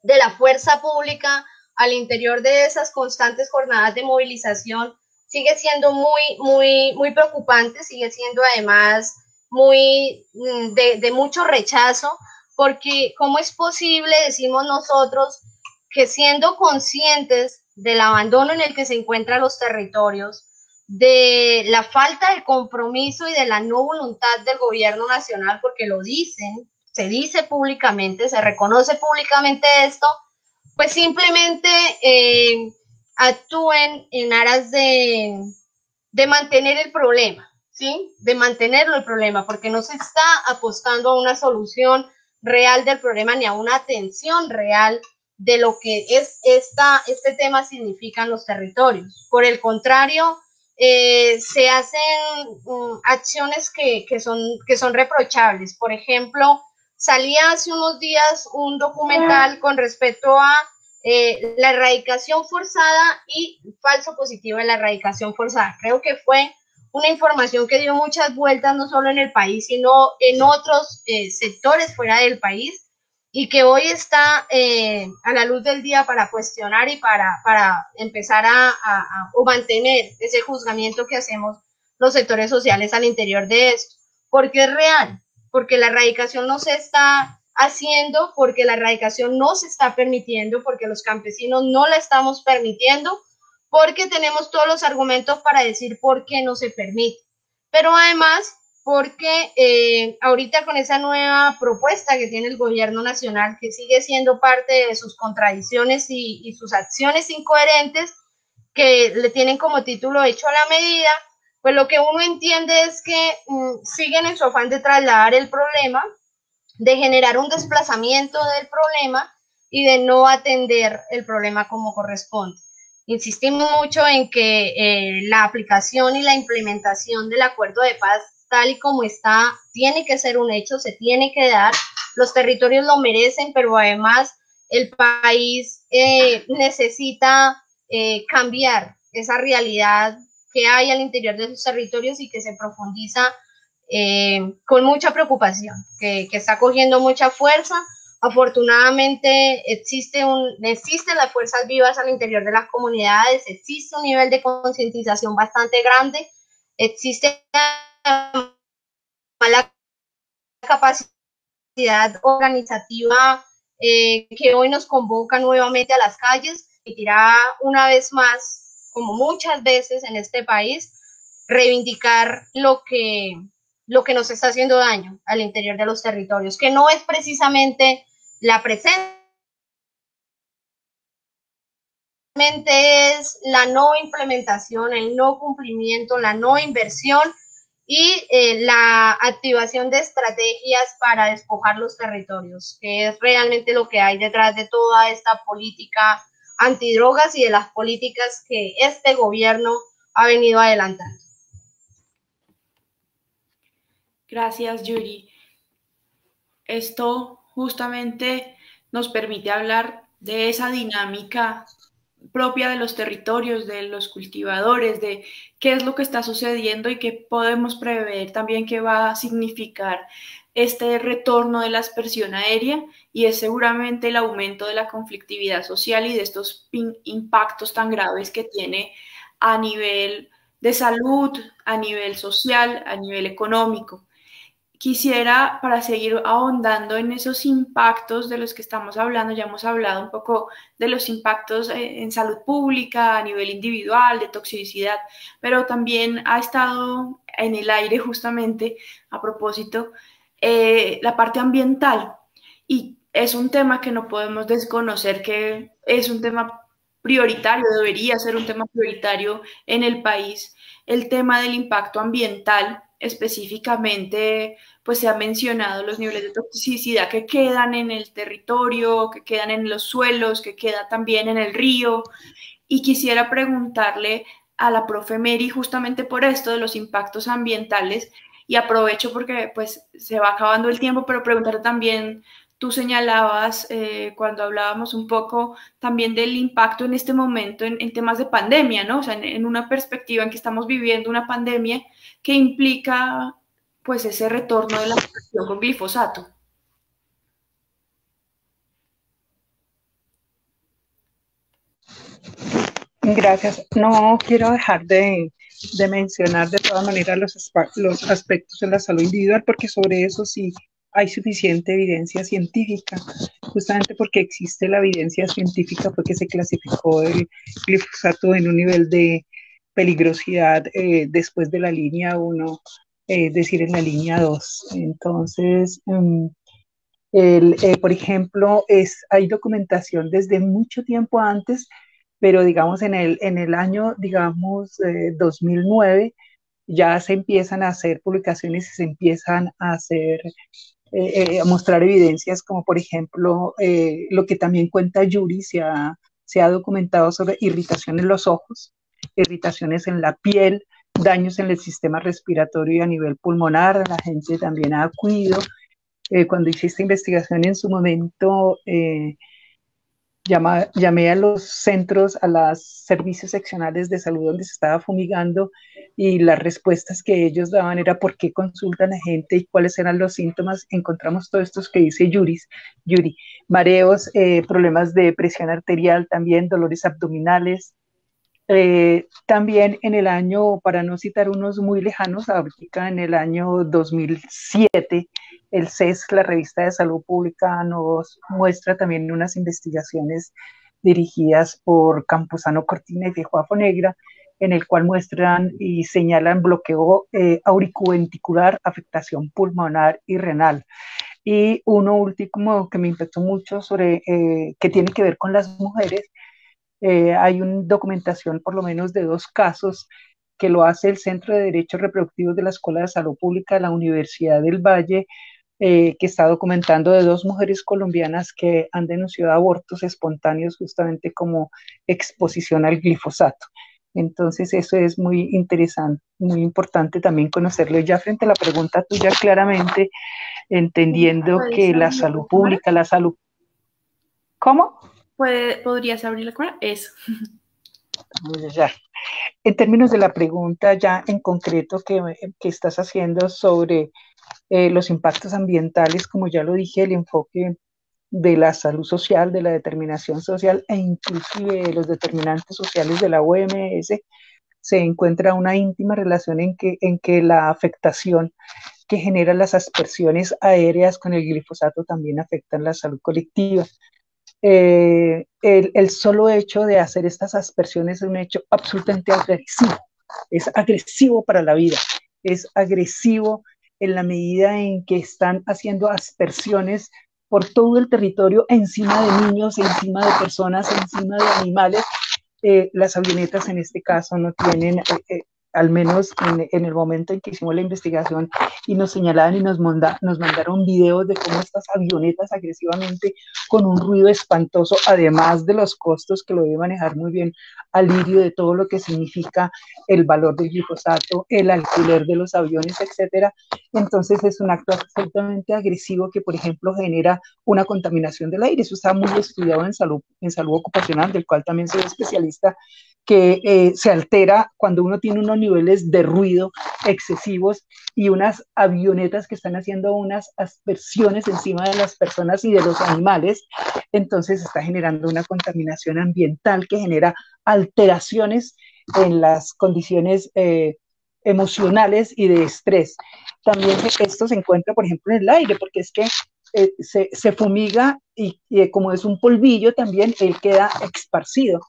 de la fuerza pública al interior de esas constantes jornadas de movilización sigue siendo muy preocupante, sigue siendo además de mucho rechazo, porque ¿cómo es posible, decimos nosotros, que siendo conscientes del abandono en el que se encuentran los territorios, de la falta de compromiso y de la no voluntad del gobierno nacional, porque lo dicen, se dice públicamente, se reconoce públicamente esto, pues simplemente actúen en aras de mantener el problema, ¿sí? De mantenerlo el problema, porque no se está apostando a una solución real del problema ni a una atención real de lo que este tema significa en los territorios. Por el contrario, se hacen acciones que son reprochables. Por ejemplo, salía hace unos días un documental con respecto a la erradicación forzada y falso positivo en la erradicación forzada. Creo que fue una información que dio muchas vueltas, no solo en el país, sino en otros sectores fuera del país, y que hoy está a la luz del día para cuestionar y para empezar o mantener ese juzgamiento que hacemos los sectores sociales al interior de esto, porque es real, porque la erradicación no se está haciendo, porque la erradicación no se está permitiendo, porque los campesinos no la estamos permitiendo, porque tenemos todos los argumentos para decir por qué no se permite. Pero además, porque ahorita con esa nueva propuesta que tiene el gobierno nacional, que sigue siendo parte de sus contradicciones y sus acciones incoherentes, que le tienen como título hecho a la medida, pues lo que uno entiende es que siguen en su afán de trasladar el problema, de generar un desplazamiento del problema y de no atender el problema como corresponde. Insistimos mucho en que la aplicación y la implementación del acuerdo de paz tal y como está, tiene que ser un hecho, se tiene que dar, los territorios lo merecen, pero además el país necesita cambiar esa realidad que hay al interior de sus territorios y que se profundiza con mucha preocupación, que está cogiendo mucha fuerza. Afortunadamente existen las fuerzas vivas al interior de las comunidades, existe un nivel de concientización bastante grande, existe la capacidad organizativa que hoy nos convoca nuevamente a las calles y dirá una vez más, como muchas veces en este país, reivindicar lo que nos está haciendo daño al interior de los territorios, que no es precisamente la presencia, es la no implementación, el no cumplimiento, la no inversión y la activación de estrategias para despojar los territorios, que es realmente lo que hay detrás de toda esta política antidrogas y de las políticas que este gobierno ha venido adelantando. Gracias, Yuri. Esto justamente nos permite hablar de esa dinámica propia de los territorios, de los cultivadores, de qué es lo que está sucediendo y qué podemos prever también qué va a significar este retorno de la aspersión aérea, y es seguramente el aumento de la conflictividad social y de estos impactos tan graves que tiene a nivel de salud, a nivel social, a nivel económico. Quisiera, para seguir ahondando en esos impactos de los que estamos hablando, ya hemos hablado un poco de los impactos en salud pública, a nivel individual, de toxicidad, pero también ha estado en el aire justamente, a propósito, la parte ambiental. Y es un tema que no podemos desconocer, que es un tema prioritario, debería ser un tema prioritario en el país, el tema del impacto ambiental. Específicamente, pues se ha mencionado los niveles de toxicidad que quedan en el territorio, que quedan en los suelos, que queda también en el río. Y quisiera preguntarle a la profe Mary justamente por esto de los impactos ambientales, y aprovecho porque pues se va acabando el tiempo, pero preguntarle también, tú señalabas cuando hablábamos un poco también del impacto en este momento en temas de pandemia, ¿no? O sea, en una perspectiva en que estamos viviendo una pandemia que implica pues ese retorno de la producción con glifosato. Gracias. No quiero dejar de mencionar de todas maneras los aspectos de la salud individual, porque sobre eso sí hay suficiente evidencia científica. Justamente porque existe la evidencia científica fue que se clasificó el glifosato en un nivel de peligrosidad después de la línea 1, es decir, en la línea 2. Entonces, por ejemplo, hay documentación desde mucho tiempo antes, pero digamos en el año, digamos, 2009, ya se empiezan a hacer publicaciones y se empiezan a hacer, a mostrar evidencias como por ejemplo lo que también cuenta Yuri, se ha documentado sobre irritación en los ojos, irritaciones en la piel, daños en el sistema respiratorio y a nivel pulmonar. La gente también ha acudido. Cuando hice esta investigación en su momento, Llamé a los centros, a los servicios seccionales de salud donde se estaba fumigando, y las respuestas que ellos daban era por qué consultan a gente y cuáles eran los síntomas. Encontramos todos estos que dice Yuri, mareos, problemas de presión arterial, también dolores abdominales. También en el año, para no citar unos muy lejanos, ahorita en el año 2007, el CES, la revista de salud pública, nos muestra también unas investigaciones dirigidas por Campuzano Cortina y Viejo Negra, en el cual muestran y señalan bloqueo auriculoventricular, afectación pulmonar y renal. Y uno último que me impactó mucho sobre que tiene que ver con las mujeres. Hay una documentación por lo menos de 2 casos que lo hace el Centro de Derechos Reproductivos de la Escuela de Salud Pública de la Universidad del Valle, que está documentando de 2 mujeres colombianas que han denunciado abortos espontáneos justamente como exposición al glifosato. Entonces eso es muy interesante, muy importante también conocerlo. Ya frente a la pregunta tuya, claramente entendiendo que la salud pública, la salud... ¿Cómo? ¿Podrías abrir la cámara? Eso. Ya. En términos de la pregunta ya en concreto que estás haciendo sobre los impactos ambientales, como ya lo dije, el enfoque de la salud social, de la determinación social e inclusive de los determinantes sociales de la OMS, se encuentra una íntima relación en que la afectación que generan las aspersiones aéreas con el glifosato también afectan la salud colectiva. El solo hecho de hacer estas aspersiones es un hecho absolutamente agresivo, es agresivo para la vida, es agresivo en la medida en que están haciendo aspersiones por todo el territorio, encima de niños, encima de personas, encima de animales. Las avionetas en este caso no tienen, al menos en el momento en que hicimos la investigación y nos señalaban y nos mandaron videos de cómo estas avionetas agresivamente, con un ruido espantoso, además de los costos que lo debe manejar muy bien Alirio, de todo lo que significa el valor del glifosato, el alquiler de los aviones, etcétera. Entonces es un acto absolutamente agresivo que, por ejemplo, genera una contaminación del aire. Eso está muy estudiado en salud ocupacional, del cual también soy especialista, que se altera cuando uno tiene unos niveles de ruido excesivos y unas avionetas que están haciendo unas aspersiones encima de las personas y de los animales. Entonces está generando una contaminación ambiental que genera alteraciones en las condiciones emocionales y de estrés. También esto se encuentra, por ejemplo, en el aire, porque es que se fumiga y como es un polvillo también, él queda esparcido.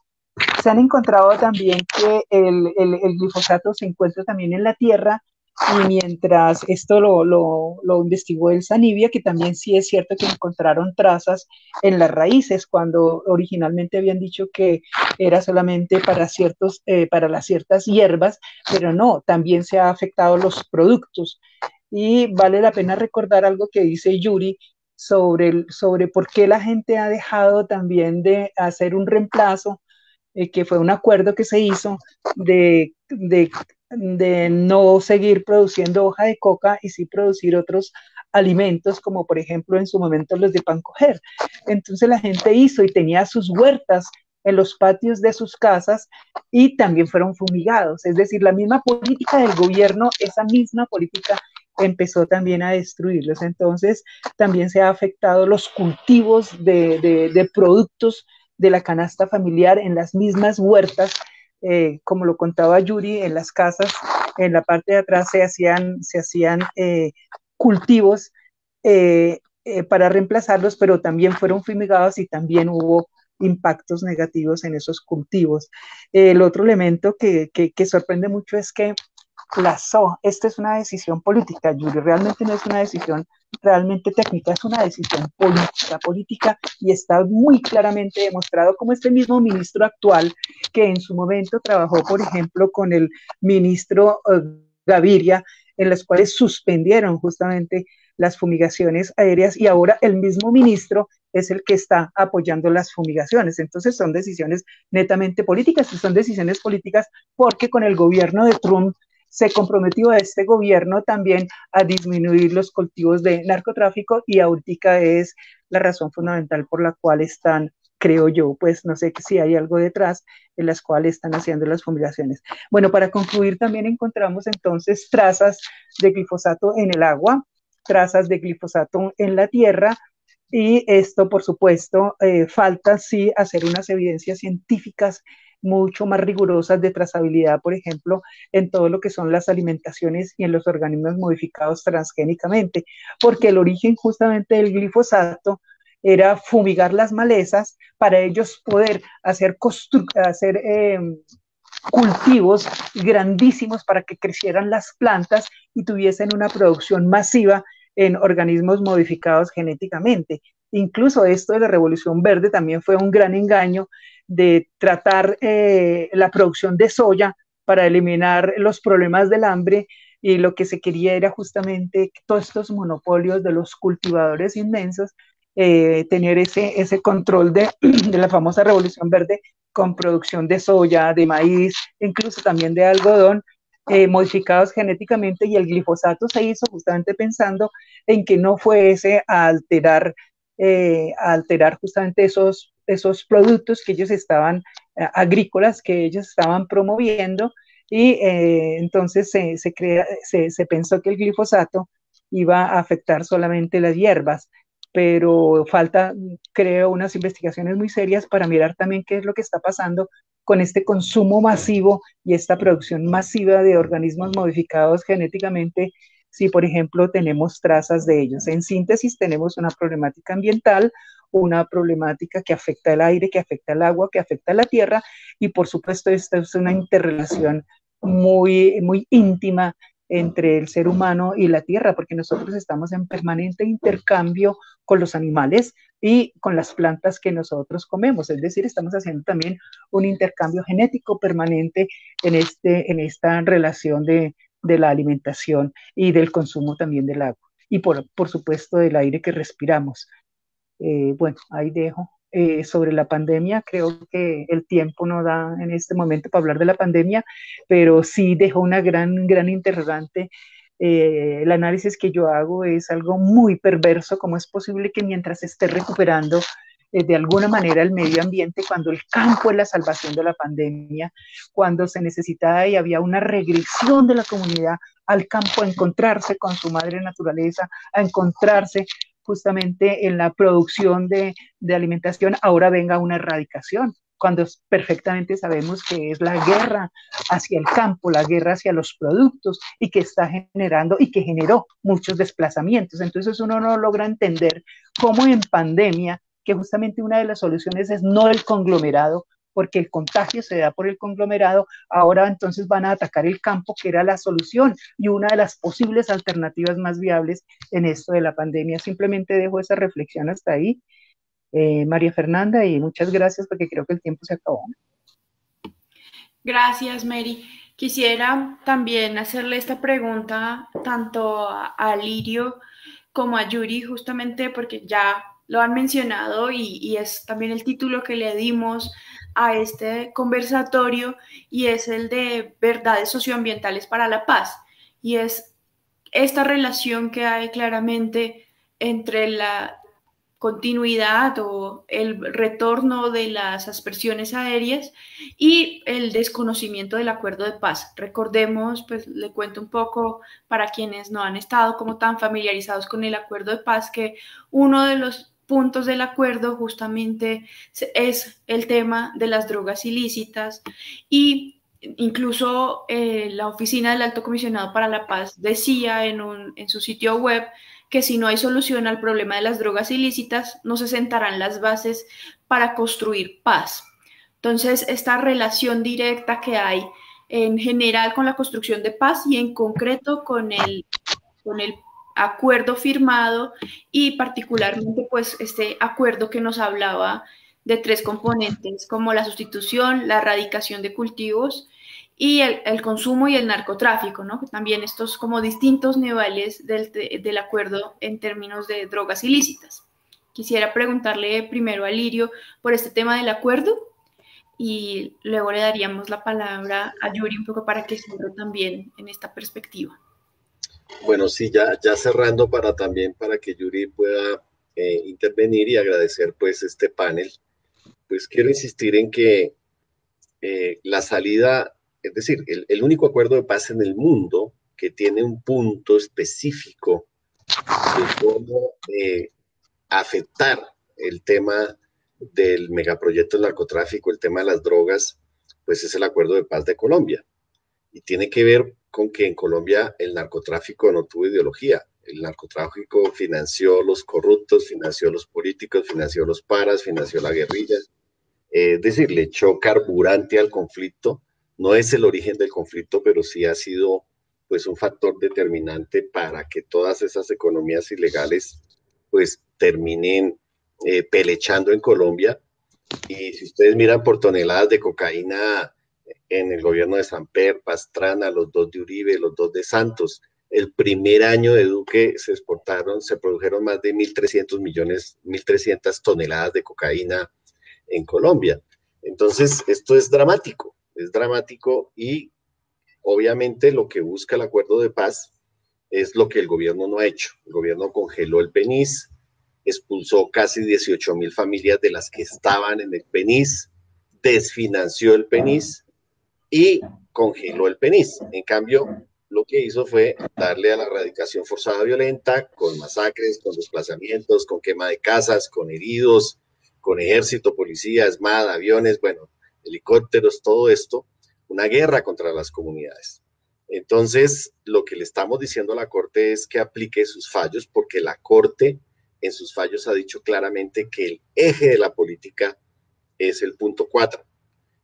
Se han encontrado también que el glifosato se encuentra también en la tierra, y mientras esto lo investigó el Sanivia, que también sí es cierto que encontraron trazas en las raíces, cuando originalmente habían dicho que era solamente para las ciertas hierbas, pero no, también se ha afectado los productos. Y vale la pena recordar algo que dice Yuri sobre por qué la gente ha dejado también de hacer un reemplazo, que fue un acuerdo que se hizo de no seguir produciendo hoja de coca y sí producir otros alimentos, como por ejemplo en su momento los de pan coger. Entonces la gente hizo y tenía sus huertas en los patios de sus casas y también fueron fumigados. Es decir, la misma política del gobierno, esa misma política empezó también a destruirlos. Entonces también se ha afectado los cultivos de productos de la canasta familiar en las mismas huertas. Como lo contaba Yuri, en las casas, en la parte de atrás se hacían cultivos para reemplazarlos, pero también fueron fumigados y también hubo impactos negativos en esos cultivos. El otro elemento que sorprende mucho es que esta es una decisión política, Yuri, realmente no es una decisión realmente técnica, es una decisión política, y está muy claramente demostrado como este mismo ministro actual, que en su momento trabajó, por ejemplo, con el ministro Gaviria, en los cuales suspendieron justamente las fumigaciones aéreas, y ahora el mismo ministro es el que está apoyando las fumigaciones. Entonces son decisiones netamente políticas, y son decisiones políticas porque con el gobierno de Trump se comprometió a este gobierno también a disminuir los cultivos de narcotráfico, y ahorita es la razón fundamental por la cual están creo yo, pues no sé si hay algo detrás en las cuales están haciendo las fumigaciones. Bueno, para concluir, también encontramos entonces trazas de glifosato en el agua, trazas de glifosato en la tierra, y esto, por supuesto, falta sí hacer unas evidencias científicas mucho más rigurosas de trazabilidad, por ejemplo, en todo lo que son las alimentaciones y en los organismos modificados transgénicamente, porque el origen justamente del glifosato era fumigar las malezas para ellos poder hacer cultivos grandísimos para que crecieran las plantas y tuviesen una producción masiva en organismos modificados genéticamente. Incluso esto de la Revolución Verde también fue un gran engaño de tratar la producción de soya para eliminar los problemas del hambre, y lo que se quería era justamente todos estos monopolios de los cultivadores inmensos, tener ese control de la famosa Revolución Verde con producción de soya, de maíz, incluso también de algodón, modificados genéticamente, y el glifosato se hizo justamente pensando en que no fuese a alterar justamente esos productos que ellos estaban, agrícolas, que ellos estaban promoviendo, y entonces se pensó que el glifosato iba a afectar solamente las hierbas, pero falta, creo, unas investigaciones muy serias para mirar también qué es lo que está pasando con este consumo masivo y esta producción masiva de organismos modificados genéticamente, si por ejemplo tenemos trazas de ellos. En síntesis, tenemos una problemática ambiental, una problemática que afecta el aire, que afecta el agua, que afecta la tierra, y por supuesto esta es una interrelación muy, muy íntima entre el ser humano y la tierra, porque nosotros estamos en permanente intercambio con los animales y con las plantas que nosotros comemos, es decir, estamos haciendo también un intercambio genético permanente en esta relación de la alimentación y del consumo también del agua, y por supuesto del aire que respiramos. Bueno, ahí dejo. Sobre la pandemia, creo que el tiempo no da en este momento para hablar de la pandemia, pero sí dejó una gran interrogante. El análisis que yo hago es algo muy perverso. ¿Cómo es posible que mientras se esté recuperando de alguna manera el medio ambiente, cuando el campo es la salvación de la pandemia, cuando se necesitaba y había una regresión de la comunidad al campo a encontrarse con su madre naturaleza, a encontrarse justamente en la producción de alimentación, ahora venga una erradicación, cuando perfectamente sabemos que es la guerra hacia el campo, la guerra hacia los productos, y que está generando y que generó muchos desplazamientos? Entonces uno no logra entender cómo en pandemia, que justamente una de las soluciones es no el conglomerado, porque el contagio se da por el conglomerado, ahora entonces van a atacar el campo, que era la solución y una de las posibles alternativas más viables en esto de la pandemia. Simplemente dejo esa reflexión hasta ahí, María Fernanda, y muchas gracias, porque creo que el tiempo se acabó. Gracias, Mary. Quisiera también hacerle esta pregunta tanto a Lirio como a Yuri, justamente porque ya lo han mencionado y es también el título que le dimos a este conversatorio, y es el de verdades socioambientales para la paz. Y es esta relación que hay claramente entre la continuidad o el retorno de las aspersiones aéreas y el desconocimiento del acuerdo de paz. Recordemos, pues le cuento un poco para quienes no han estado como tan familiarizados con el acuerdo de paz, que uno de los puntos del acuerdo justamente es el tema de las drogas ilícitas, y incluso la Oficina del Alto Comisionado para la Paz decía en su sitio web que si no hay solución al problema de las drogas ilícitas, no se sentarán las bases para construir paz. Entonces, esta relación directa que hay en general con la construcción de paz y en concreto con el acuerdo firmado, y particularmente pues este acuerdo que nos hablaba de 3 componentes como la sustitución, la erradicación de cultivos y el consumo y el narcotráfico, ¿no? También estos como distintos niveles del acuerdo en términos de drogas ilícitas. Quisiera preguntarle primero a Lirio por este tema del acuerdo, y luego le daríamos la palabra a Yuri un poco para que cierre también en esta perspectiva. Bueno, sí, ya cerrando para que Yuri pueda intervenir, y agradecer pues este panel pues quiero insistir en que la salida, es decir, el único acuerdo de paz en el mundo que tiene un punto específico de cómo afectar el tema del megaproyecto del narcotráfico, el tema de las drogas, pues es el acuerdo de paz de Colombia. Y tiene que ver con que en Colombia el narcotráfico no tuvo ideología. El narcotráfico financió los corruptos, financió los políticos, financió los paras, financió la guerrilla. Es decir, le echó carburante al conflicto. No es el origen del conflicto, pero sí ha sido pues un factor determinante para que todas esas economías ilegales pues terminen pelechando en Colombia. Y si ustedes miran por toneladas de cocaína en el gobierno de Samper, Pastrana, los dos de Uribe, los dos de Santos, el primer año de Duque se produjeron más de 1.300 millones, 1.300 toneladas de cocaína en Colombia. Entonces, esto es dramático y obviamente lo que busca el acuerdo de paz es lo que el gobierno no ha hecho. El gobierno congeló el PENIS, expulsó casi 18.000 familias de las que estaban en el PENIS, desfinanció el PENIS y congeló el PENIS. En cambio, lo que hizo fue darle a la erradicación forzada violenta, con masacres, con desplazamientos, con quema de casas, con heridos, con ejército, policía, ESMAD, aviones, bueno, helicópteros, todo esto, una guerra contra las comunidades. Entonces, lo que le estamos diciendo a la Corte es que aplique sus fallos, porque la Corte en sus fallos ha dicho claramente que el eje de la política es el punto 4.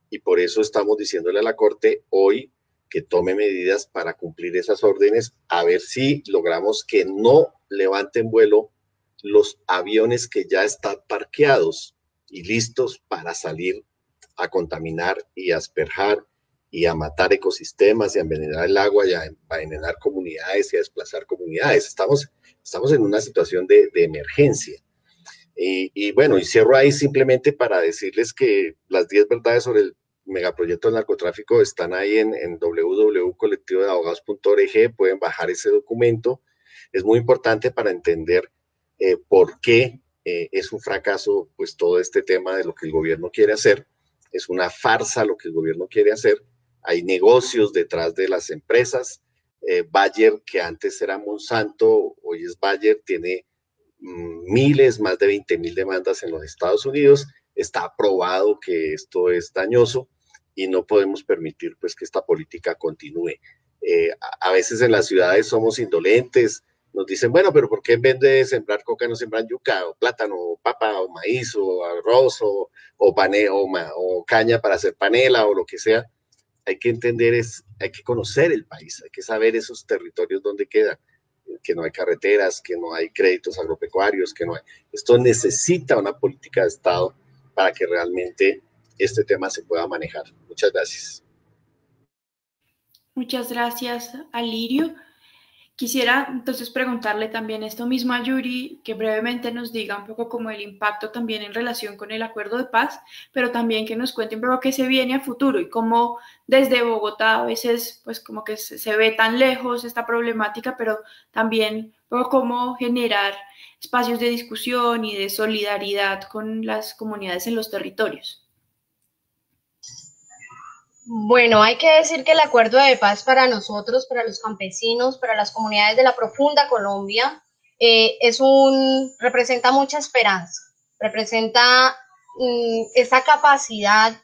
Y por eso estamos diciéndole a la Corte hoy que tome medidas para cumplir esas órdenes, a ver si logramos que no levanten vuelo los aviones que ya están parqueados y listos para salir a contaminar y a asperjar y a matar ecosistemas y a envenenar el agua y a envenenar comunidades y a desplazar comunidades. Estamos en una situación de emergencia. Y bueno, y cierro ahí simplemente para decirles que las 10 verdades sobre el megaproyecto del narcotráfico están ahí en www.colectivodeabogados.org, pueden bajar ese documento. Es muy importante para entender por qué es un fracaso pues todo este tema de lo que el gobierno quiere hacer. Es una farsa lo que el gobierno quiere hacer. Hay negocios detrás de las empresas. Bayer, que antes era Monsanto, hoy es Bayer, tiene miles, más de 20.000 demandas en los Estados Unidos. Está aprobado que esto es dañoso y no podemos permitir pues que esta política continúe. A veces en las ciudades somos indolentes, nos dicen, bueno, pero ¿por qué en vez de sembrar coca no sembran yuca, o plátano, o papa, o maíz, o arroz, o caña para hacer panela, o lo que sea? Hay que entender, hay que conocer el país, hay que saber esos territorios donde quedan, que no hay carreteras, que no hay créditos agropecuarios, que no hay. Esto necesita una política de Estado para que realmente este tema se pueda manejar. Muchas gracias. Muchas gracias, Alirio. Quisiera entonces preguntarle también esto mismo a Yuri, que brevemente nos diga un poco como el impacto también en relación con el acuerdo de paz, pero también que nos cuente un poco qué se viene a futuro y cómo desde Bogotá a veces pues como que se ve tan lejos esta problemática, pero también un poco cómo generar espacios de discusión y de solidaridad con las comunidades en los territorios. Bueno, hay que decir que el acuerdo de paz para nosotros, para los campesinos, para las comunidades de la profunda Colombia, representa mucha esperanza, representa esa capacidad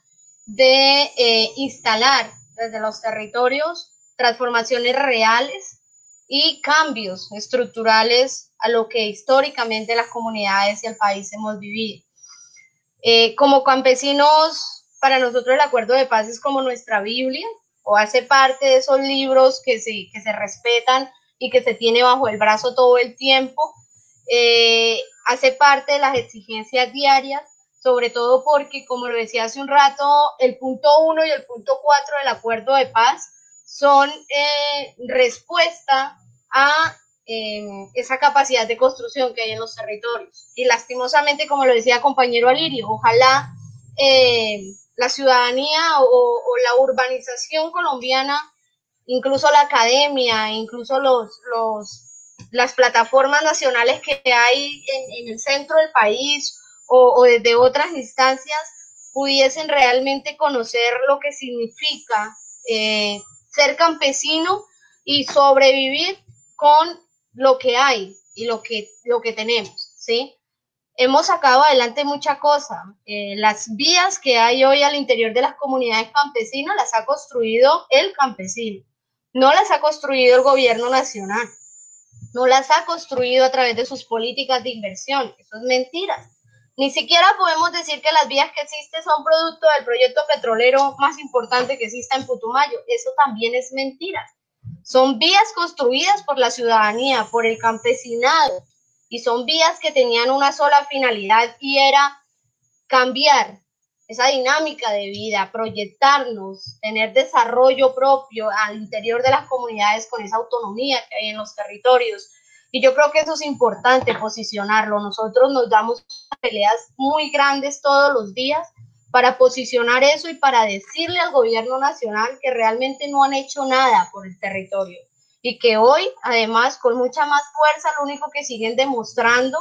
de instalar desde los territorios transformaciones reales y cambios estructurales a lo que históricamente las comunidades y el país hemos vivido. Como campesinos, para nosotros el acuerdo de paz es como nuestra Biblia, o hace parte de esos libros que se respetan y que se tiene bajo el brazo todo el tiempo. Hace parte de las exigencias diarias, sobre todo porque, como lo decía hace un rato, el punto 1 y el punto 4 del acuerdo de paz son respuesta a esa capacidad de construcción que hay en los territorios. Y lastimosamente, como lo decía compañero Alirio, ojalá la ciudadanía o la urbanización colombiana, incluso la academia, incluso las plataformas nacionales que hay en el centro del país o desde otras instancias, pudiesen realmente conocer lo que significa ser campesino y sobrevivir con lo que hay y lo que tenemos, ¿sí? Hemos sacado adelante mucha cosa. Las vías que hay hoy al interior de las comunidades campesinas las ha construido el campesino, no las ha construido el gobierno nacional, no las ha construido a través de sus políticas de inversión. Eso es mentira. Ni siquiera podemos decir que las vías que existen son producto del proyecto petrolero más importante que exista en Putumayo. Eso también es mentira. Son vías construidas por la ciudadanía, por el campesinado, y son vías que tenían una sola finalidad y era cambiar esa dinámica de vida, proyectarnos, tener desarrollo propio al interior de las comunidades con esa autonomía que hay en los territorios. Y yo creo que eso es importante posicionarlo. Nosotros nos damos peleas muy grandes todos los días para posicionar eso y para decirle al gobierno nacional que realmente no han hecho nada por el territorio. Y que hoy, además, con mucha más fuerza, lo único que siguen demostrando,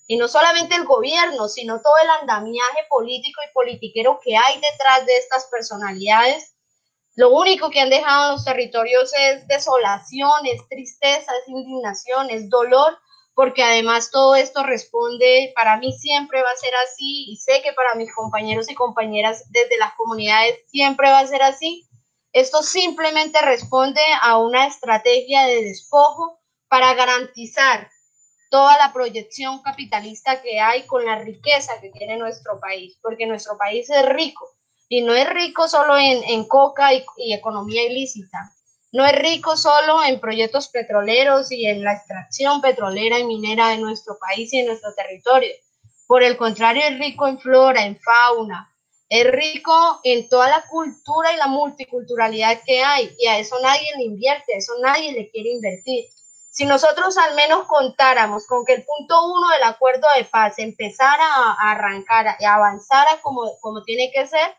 y no solamente el gobierno, sino todo el andamiaje político y politiquero que hay detrás de estas personalidades, lo único que han dejado en los territorios es desolación, es tristeza, es indignación, es dolor, porque además todo esto responde, para mí siempre va a ser así, y sé que para mis compañeros y compañeras desde las comunidades siempre va a ser así. Esto simplemente responde a una estrategia de despojo para garantizar toda la proyección capitalista que hay con la riqueza que tiene nuestro país, porque nuestro país es rico, y no es rico solo en coca y economía ilícita, no es rico solo en proyectos petroleros y en la extracción petrolera y minera de nuestro país y en nuestro territorio. Por el contrario, es rico en flora, en fauna, es rico en toda la cultura y la multiculturalidad que hay, y a eso nadie le invierte, a eso nadie le quiere invertir. Si nosotros al menos contáramos con que el punto 1 del acuerdo de paz empezara a arrancar y avanzara como tiene que ser,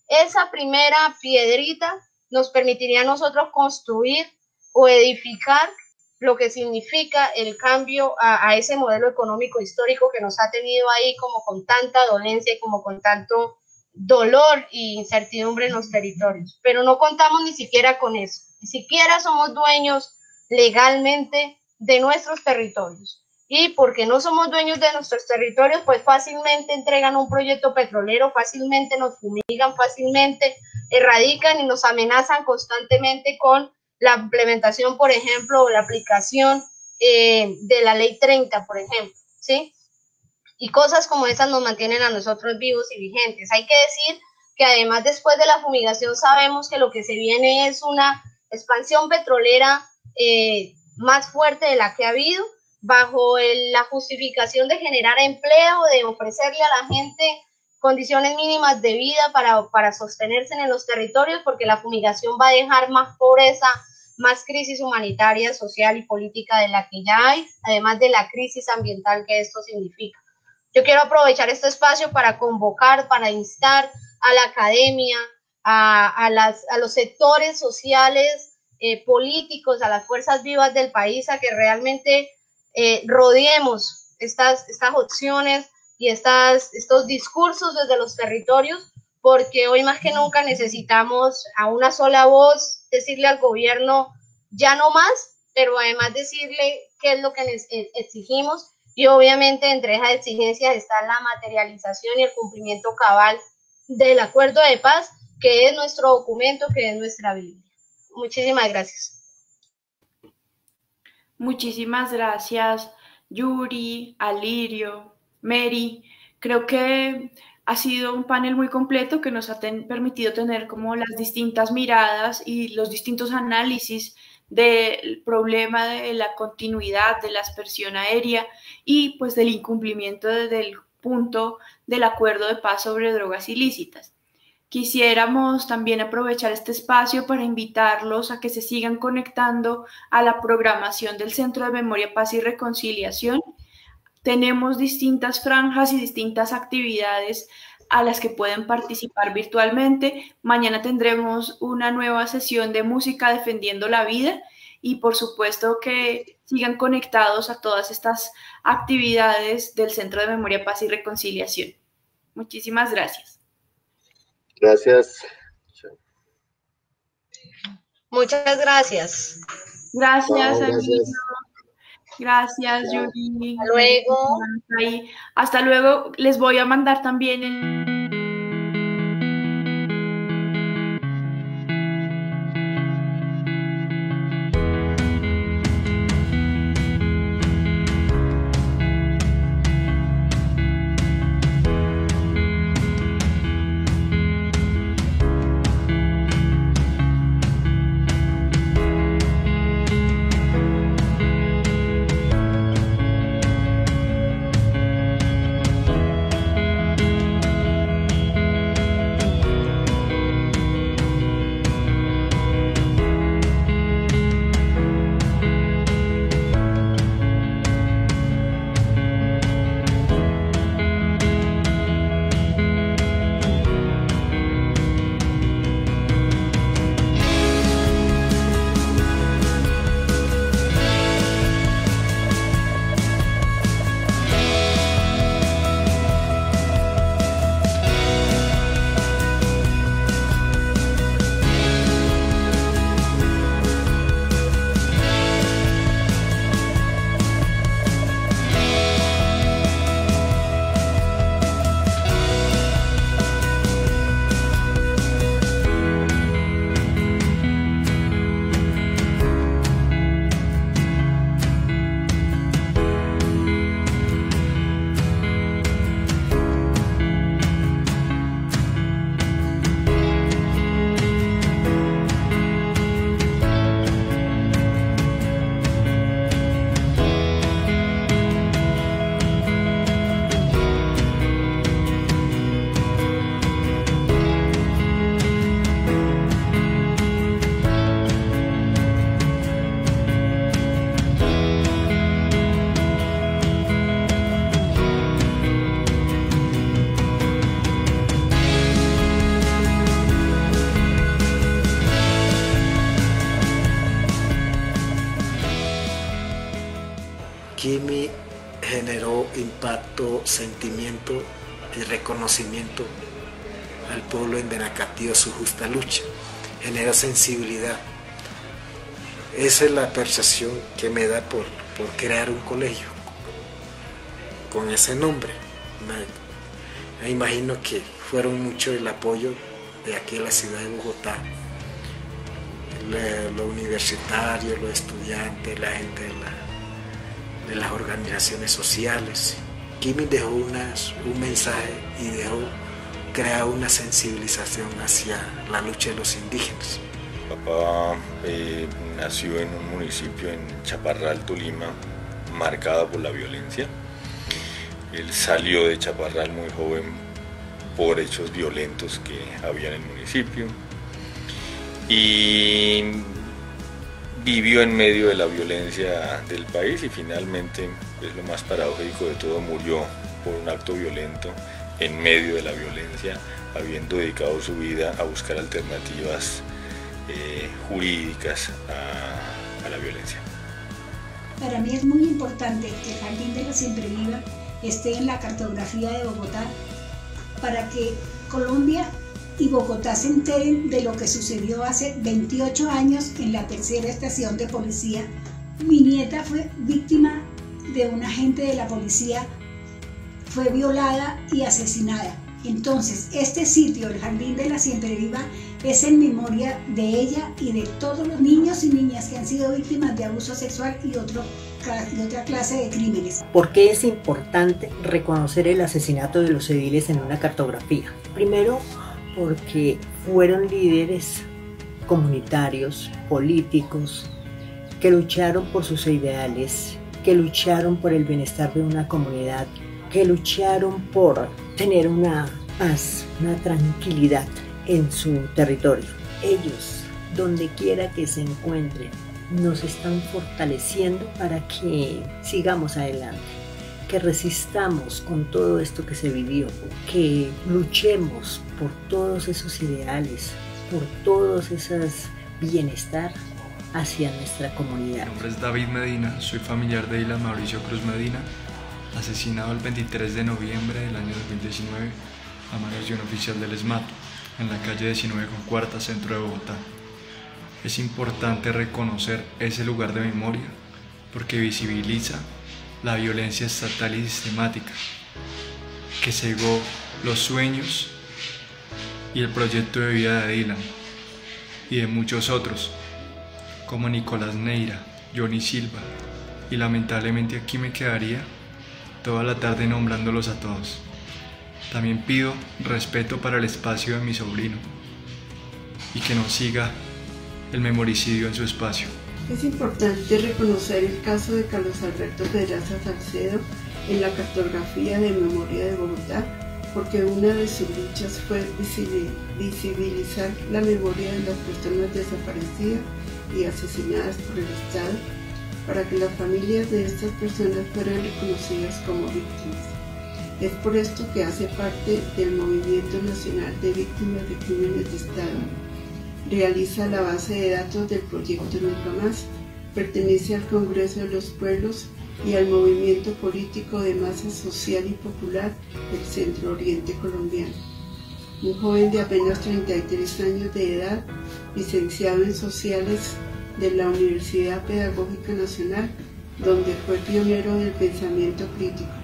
esa primera piedrita nos permitiría a nosotros construir o edificar lo que significa el cambio a ese modelo económico histórico que nos ha tenido ahí como con tanta dolencia y como con tanto dolor e incertidumbre en los territorios. Pero no contamos ni siquiera con eso, ni siquiera somos dueños legalmente de nuestros territorios. Y porque no somos dueños de nuestros territorios, pues fácilmente entregan un proyecto petrolero, fácilmente nos fumigan, fácilmente erradican y nos amenazan constantemente con la implementación, por ejemplo, o la aplicación de la ley 30, por ejemplo, ¿sí? Y cosas como esas nos mantienen a nosotros vivos y vigentes. Hay que decir que además después de la fumigación sabemos que lo que se viene es una expansión petrolera más fuerte de la que ha habido, bajo la justificación de generar empleo, de ofrecerle a la gente condiciones mínimas de vida para sostenerse en los territorios, porque la fumigación va a dejar más pobreza, más crisis humanitaria, social y política de la que ya hay, además de la crisis ambiental que esto significa. Yo quiero aprovechar este espacio para convocar, para instar a la academia, a los sectores sociales, políticos, a las fuerzas vivas del país, a que realmente rodeemos estas opciones y estos discursos desde los territorios, porque hoy más que nunca necesitamos a una sola voz decirle al gobierno ya no más, pero además decirle qué es lo que exigimos, y obviamente entre esas exigencias está la materialización y el cumplimiento cabal del acuerdo de paz, que es nuestro documento, que es nuestra Biblia. Muchísimas gracias. Muchísimas gracias, Yuri, Alirio, Mary. Creo que ha sido un panel muy completo que nos ha permitido tener como las distintas miradas y los distintos análisis del problema de la continuidad de la aspersión aérea y pues del incumplimiento desde el punto del acuerdo de paz sobre drogas ilícitas. Quisiéramos también aprovechar este espacio para invitarlos a que se sigan conectando a la programación del Centro de Memoria, Paz y Reconciliación. Tenemos distintas franjas y distintas actividades a las que pueden participar virtualmente. Mañana tendremos una nueva sesión de música defendiendo la vida y por supuesto que sigan conectados a todas estas actividades del Centro de Memoria, Paz y Reconciliación. Muchísimas gracias. Gracias. Muchas gracias. Gracias, Chao, Emilio. gracias. Gracias, Chao. Yuri. Hasta luego. Hasta luego. Les voy a mandar también Kimi generó impacto, sentimiento y reconocimiento al pueblo en Benacatío, su justa lucha, generó sensibilidad. Esa es la percepción que me da por crear un colegio con ese nombre. Me imagino que fueron mucho el apoyo de aquí en la ciudad de Bogotá, los universitarios, los estudiantes, la gente de las organizaciones sociales. Kimi dejó un mensaje y dejó crear una sensibilización hacia la lucha de los indígenas. Papá nació en un municipio en Chaparral, Tolima, marcado por la violencia. Él salió de Chaparral muy joven por hechos violentos que había en el municipio y vivió en medio de la violencia del país y finalmente, es lo más paradójico de todo, murió por un acto violento en medio de la violencia, habiendo dedicado su vida a buscar alternativas jurídicas a la violencia. Para mí es muy importante que el Jardín de la Siempre Viva esté en la cartografía de Bogotá para que Colombia y Bogotá se enteren de lo que sucedió hace 28 años en la tercera estación de policía. Mi nieta fue víctima de un agente de la policía, fue violada y asesinada. Entonces, este sitio, el Jardín de la Siempre Viva, es en memoria de ella y de todos los niños y niñas que han sido víctimas de abuso sexual y otra clase de crímenes. ¿Por qué es importante reconocer el asesinato de los ediles en una cartografía? Primero, porque fueron líderes comunitarios, políticos, que lucharon por sus ideales, que lucharon por el bienestar de una comunidad, que lucharon por tener una paz, una tranquilidad en su territorio. Ellos, donde quiera que se encuentren, nos están fortaleciendo para que sigamos adelante, que resistamos con todo esto que se vivió, que luchemos por todos esos ideales, por todos esos bienestar hacia nuestra comunidad. Mi nombre es David Medina, soy familiar de Dylan Mauricio Cruz Medina, asesinado el 23 de noviembre del año 2019 a manos de un oficial del ESMAD en la calle 19 con cuarta, centro de Bogotá. Es importante reconocer ese lugar de memoria porque visibiliza la violencia estatal y sistemática que cegó los sueños y el proyecto de vida de Dylan y de muchos otros, como Nicolás Neira, Johnny Silva, y lamentablemente aquí me quedaría toda la tarde nombrándolos a todos. También pido respeto para el espacio de mi sobrino y que no siga el memoricidio en su espacio. Es importante reconocer el caso de Carlos Alberto Pedraza Salcedo en la cartografía de memoria de Bogotá, porque una de sus luchas fue visibilizar la memoria de las personas desaparecidas y asesinadas por el Estado, para que las familias de estas personas fueran reconocidas como víctimas. Es por esto que hace parte del Movimiento Nacional de Víctimas de Crímenes de Estado. Realiza la base de datos del proyecto Nunca Más, pertenece al Congreso de los Pueblos y al movimiento político de masa social y popular del Centro Oriente colombiano. Un joven de apenas 33 años de edad, licenciado en Sociales de la Universidad Pedagógica Nacional, donde fue pionero del pensamiento crítico.